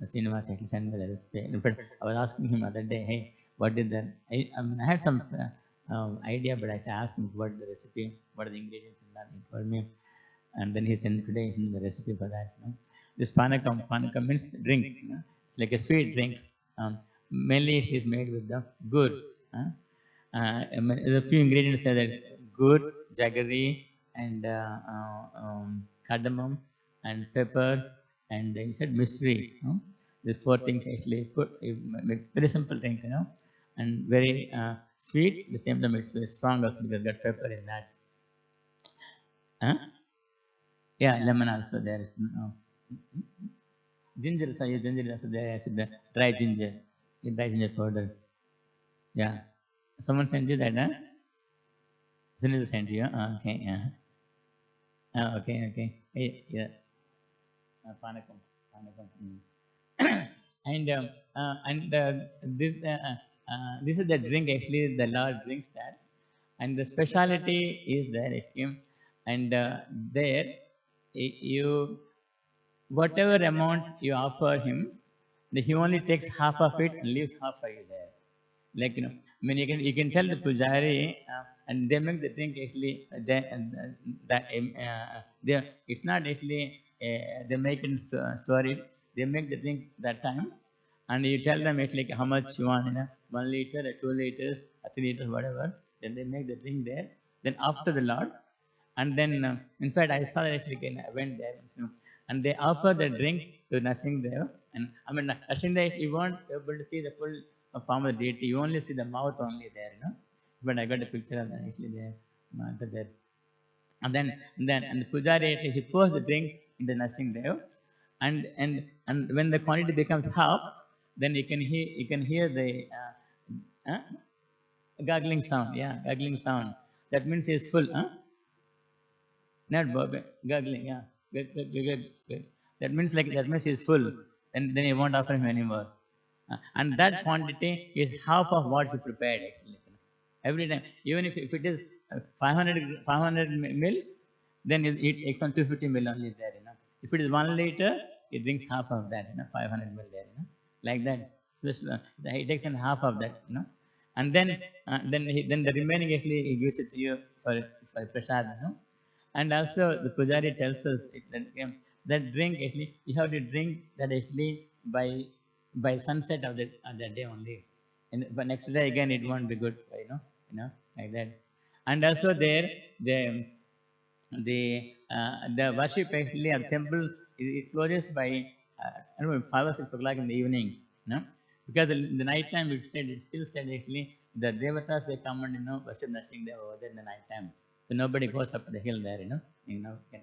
Srinivas actually sent me the recipe. In fact, I was asking him other day, hey, what did the? I had some idea, but I asked him what the recipe, what are the ingredients in that. He told me, and then he sent today the recipe for that. This panakam means drink. It's like a sweet drink. Mainly it is made with the gur. The few ingredients are that gur, jaggery, and cardamom, and pepper, and he said mystery. These four things actually put make very simple drink, and very sweet. At the same time, it's very strong also because got pepper in that. Huh? Yeah, lemon also there. Ginger, so ginger is also there. Actually, the dry ginger powder. Yeah. Someone sent you that, huh? Sunil sent you. Okay, yeah. Okay. Yeah. Panakam. And this is the drink actually the Lord drinks that, and the speciality is there actually, and there you whatever amount you offer him, he only takes half of it and leaves half for you there. Like I mean, you can tell the pujari, and they make the drink actually. They it's not actually they make it store it. They make the drink that time, and you tell them actually how much you want, 1 liter, or 2 liters, or 3 liters, whatever. Then they make the drink there. Then after the Lord, and then, in fact, I saw that actually when I went there, and they offer the drink to Narasimha. And I mean, Narasimha, you won't be able to see the full form of the deity. You only see the mouth only there. But I got a picture of that actually there. After that. And the pujari actually he pours the drink in the Narasimha, and when the quantity becomes half, then you can hear the gargling sound. Yeah, gargling sound. That means it's full. Not gargling, yeah. Good. That means he's full. Then you won't offer him anymore. And that quantity is half of what he prepared actually. Every time, even if it is 500 mil, then it takes on 250 mil only there. If it is 1 liter, it drinks half of that, 500 mil there. Like that. So he takes in half of that. And then the remaining actually he gives it to you for prasad. And also the pujari tells us that, that drink actually you have to drink that actually by sunset of the day only, and but next day again it won't be good, like that. And also there the worship actually at temple, it closes by I don't know, 5 or 6 o'clock in the evening, because the night time it still said actually the devatas they come and worship Narasimha over there in the night time. So nobody goes up the hill there, can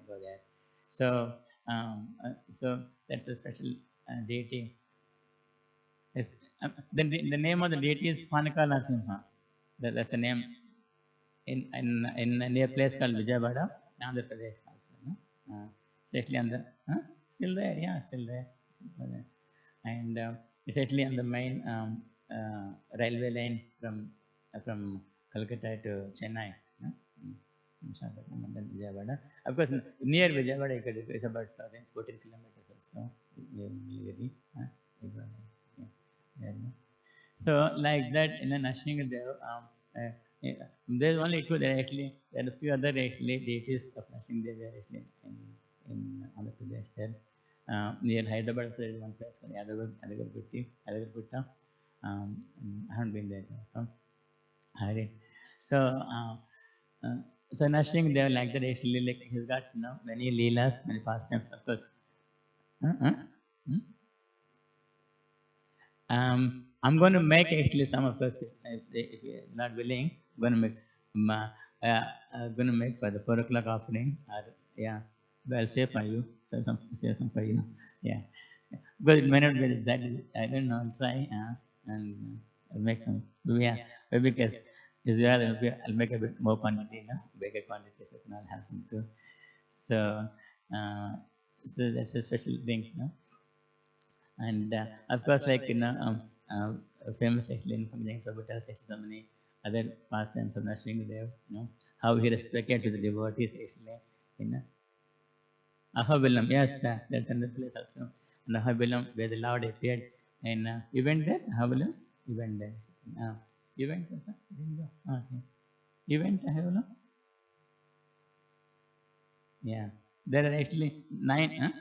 go there. So so that's a special deity. Yes. The name of the deity is Panaka Narasimha. That's the name in a near place called Vijayawada, Andhra Pradesh also. No? It's actually on the still there, yeah, still there. And it's actually on the main railway line from Calcutta to Chennai. No? Visakhapatnam and then Vijayawada. Of course, near Vijayawada, it's about 14 kilometers or so. Really, yeah, yeah, no? So like that in a Narasimha, there's only two there actually. There are a few other actually deities of Narasimha there actually in Andhra Pradesh there. Near Hyderabad, there is one place called Yadagarputta. I haven't been there. Hari. So, uh, so Narasimha Dev like that actually, like he's got many leelas, many pastimes, of course. Uh, uh, hmm? I'm going to make actually some of course, if you're not willing, I'm going to make, going to make for the 4 o'clock offering. Or, yeah, but I'll say for you, say some for you. Yeah, because it may not be exactly. I don't know. I'll try and I'll make some. Yeah, maybe because as well, I'll make a bit more quantity, bigger quantity, so I'll have some too. So, uh, so that's a special thing, and of course, like famous actually in Pangajang Prabhu tells us so many other pastimes of Narasimha Dev, how he respected to the devotees actually. You know, Ahabilam, yes, that's another place also. And Ahabilam, where the Lord appeared, and you went there, Ahabilam, you went there. You went there, sir? You didn't go. Okay. You went to Ahabilam? Yeah. There are actually 9.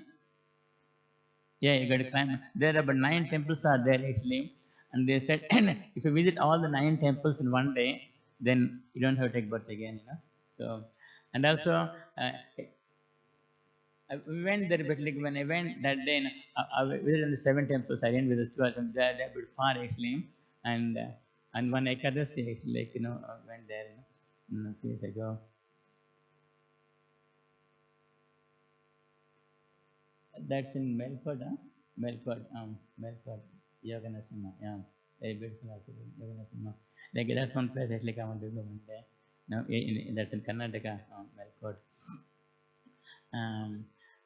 Yeah, you got to climb. There are about 9 temples are there actually, and they said if you visit all the 9 temples in one day, then you don't have to take birth again. So, and also we went there, but like when I went that day, I visited the 7 temples. I didn't visit 12. They're a bit far actually, and one Ekadasi actually, like went there, a few years ago. That's in Melford, huh? Melford, Yoga Narasimha. Yeah, very beautiful also, Yoga Narasimha. Like that's one place actually I want to go one day. No, that's in Karnataka, Melford.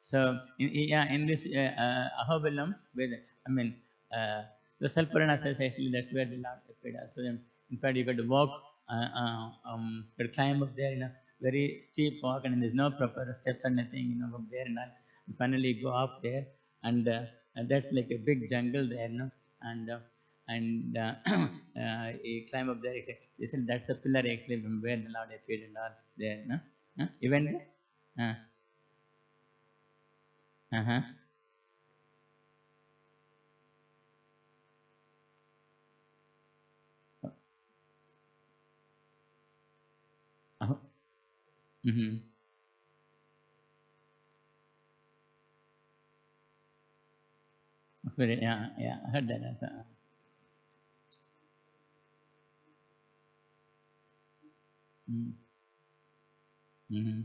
So yeah, in this Ahobilam, where I mean, the Salpurana says actually that's where the Lord appeared. So in fact, you got to walk, got to climb up there, very steep walk, and there's no proper steps or nothing, from there and all. And finally, you go up there, and that's like a big jungle there, and you climb up there. They said that's the pillar actually from where the Lord appeared and all there, no? You went there? Uh-huh. Oh. Mm-hmm. That's very, yeah, yeah. I heard that. Mm-hmm. Mm-hmm.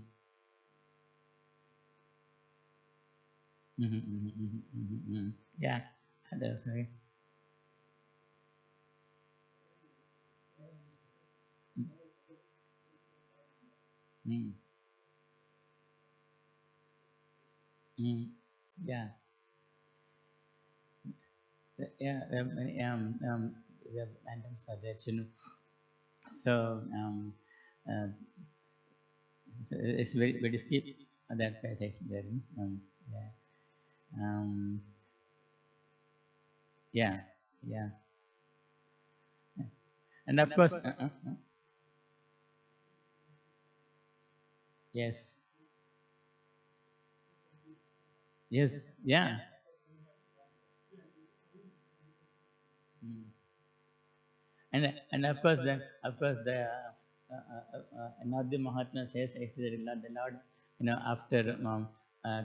Mm-hmm. Mm-hmm. Mm-hmm. Yeah, that's right. Mm-hmm. Mm-hmm. Yeah, yeah. The randoms are there, So, uh, so it's very, very steep. That place actually there. Yeah. Um, yeah. Yeah. And of course, yes. Yes, yeah. Mm. And of course the another Mahatma says actually the Lord, after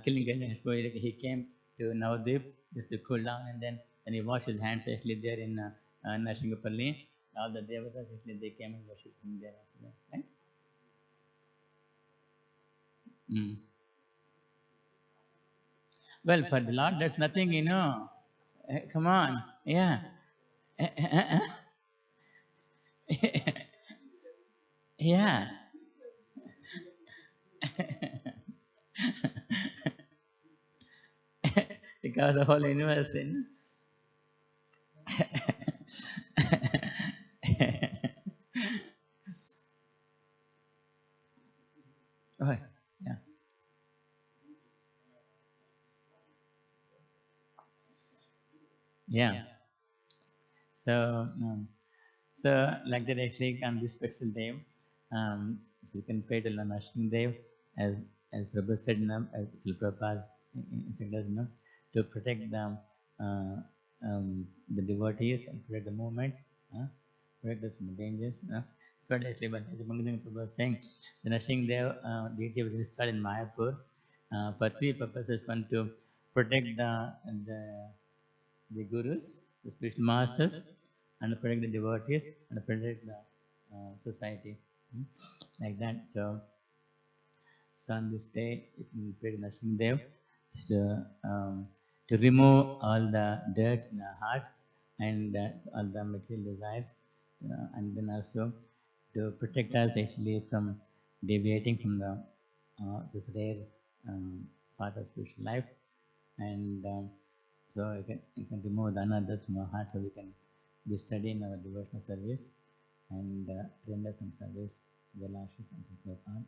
killing Hiranyakashipu, he came to Navadvip just to cool down, and then he washed his hands actually there in Nashingapalli. All the devatas actually they came and worshipped him there as well, right? Mm. Well, for the Lord, there's nothing. Come on, yeah. Yeah. Because the whole universe in. Oh, yeah. Yeah. So, like that, actually, on this special day, so you can pray to Lord Narasimha Dev, as Prabhu said, as Srila Prabhupada said, to protect uh, the devotees and protect the movement, uh, protect us from the dangers. So actually, but as Mangalam Prabhu was saying, the Narasimha Dev deity was installed in Mayapur for three purposes: one, to protect the the gurus, the spiritual masters, and protect the devotees, and protect the society. Hmm? Like that. So on this day, it will pray to Narasimha Dev to remove all the dirt in our heart and all the material desires, and then also to protect us actually from deviating from the this rare part of spiritual life, and so you can remove the another from our heart, so we can be studying our devotional service and render some service to the Lord Shri Prabhupada.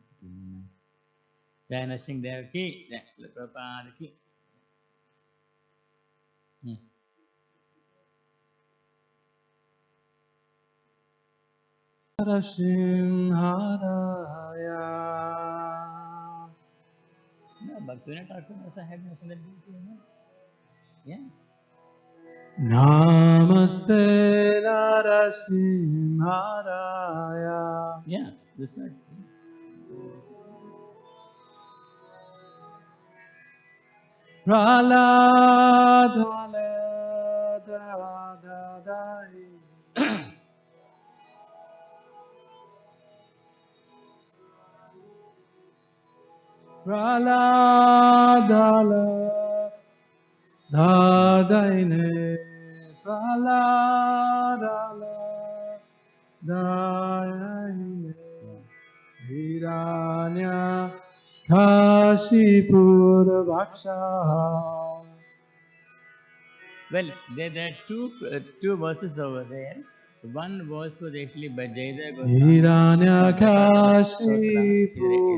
Jai Narasimha Dev ki, Jai Srila Prabhupada ki. Hmm. Narasimhaya. No, Bhaktivinoda Thakur also had no from the deity, Yeah. Namaste Narasimhaya. Yeah, that's right. Praladhale dadadai. Praladhale dadaine. Praladhale dadaine. Hiranya Kashipur Bhaksha. Well, there are two verses over there. One verse was actually by Jayadeva Goswami in Dashatara Stotra. He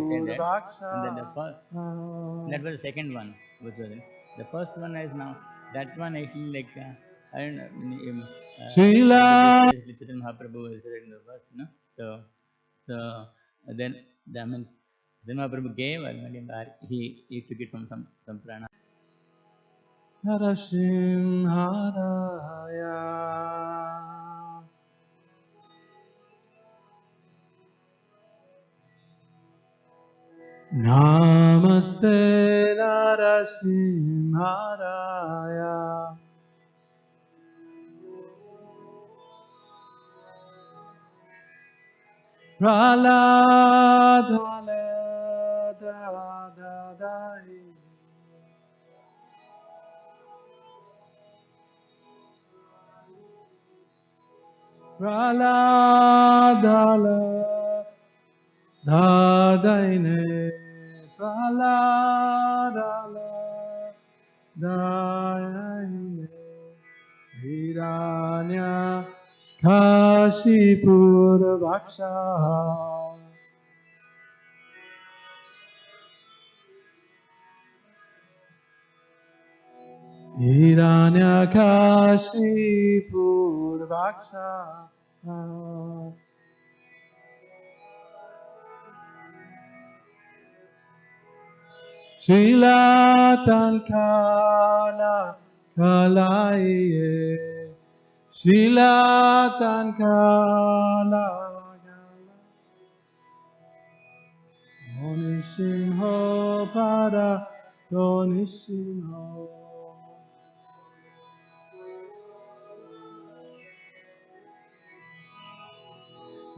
said Hiranyakashipur that, and then the first that was the second one. Which was it? The first one is now that one actually like I don't know. Prabhu just Srila says Chaitanya Mahaprabhu is in the verse, so then I mean Chaitanya Mahaprabhu gave, he took it from some prana. Narasimhaya. Namaste Narasimhaya. Praladhale dadadai. Praladhale dadaine. Praladhale dadaine. Hiranya Kashipur Bhaksha. Hiranyakashipur Bhaksha. Srila Tankala Kalaye Srila Tankala Onishinho Pada Onishinho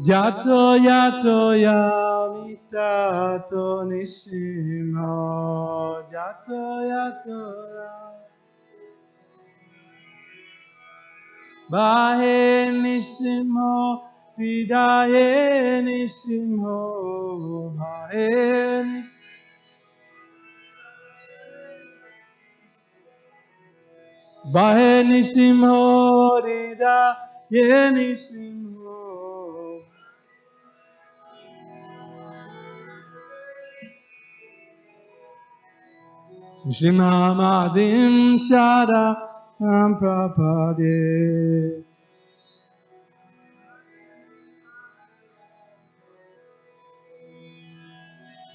Jato Yato Yamita Tonishimo Jato Yato Bahe Nishimo Vidaye Nishimo Bahe Bahe Nishimo Vidaye Nishimo Shimamadim Shara Prapade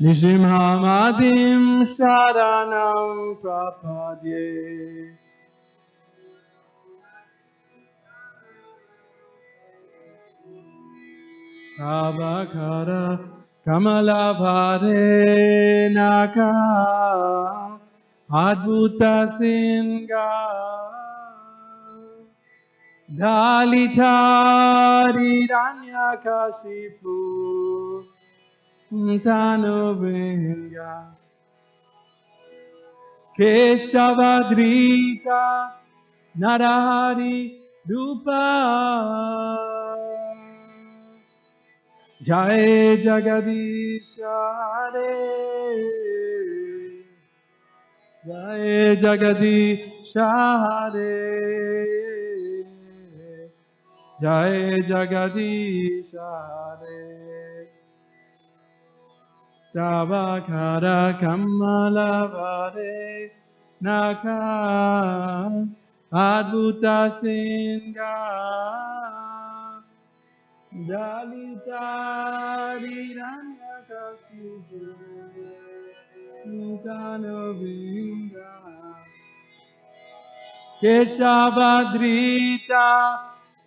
Nishimhamadim Sharanam Prapadye Abhakara Kamalabhare Naka Adbhuta Singha Dalitari Ranyakashipu Tanu Vinga Keshavadrita Narahari Rupa Jai Jagadisha Hare Jai Jagadisha Hare Jai Jagadisha Hare Tabakara Kamala Vare Naka Adbhuta Singha Dalitari Ranyakasipu Nutano Vinda Keshavadrita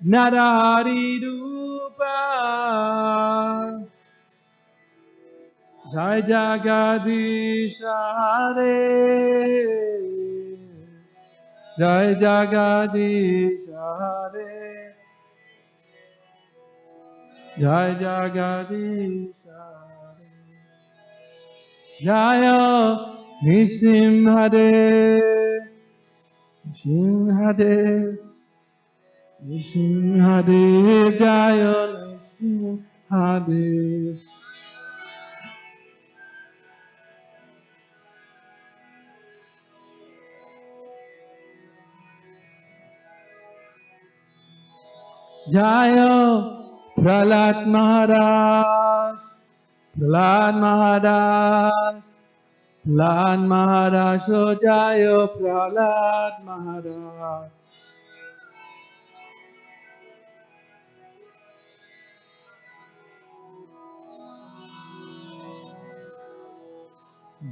Narahari Rupa Jai Jagadisha Hare Jai Jagadisha Hare Jai Jagadisha Jaya Nisimhade Nisimhade Nisimhade Jaya Nisimhade Jaya Pralat Maharaj Prahlad Maharaj Prahlad Maharaj Oh Jaya Prahlad Maharaj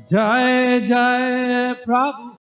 Jai Jai Prabhu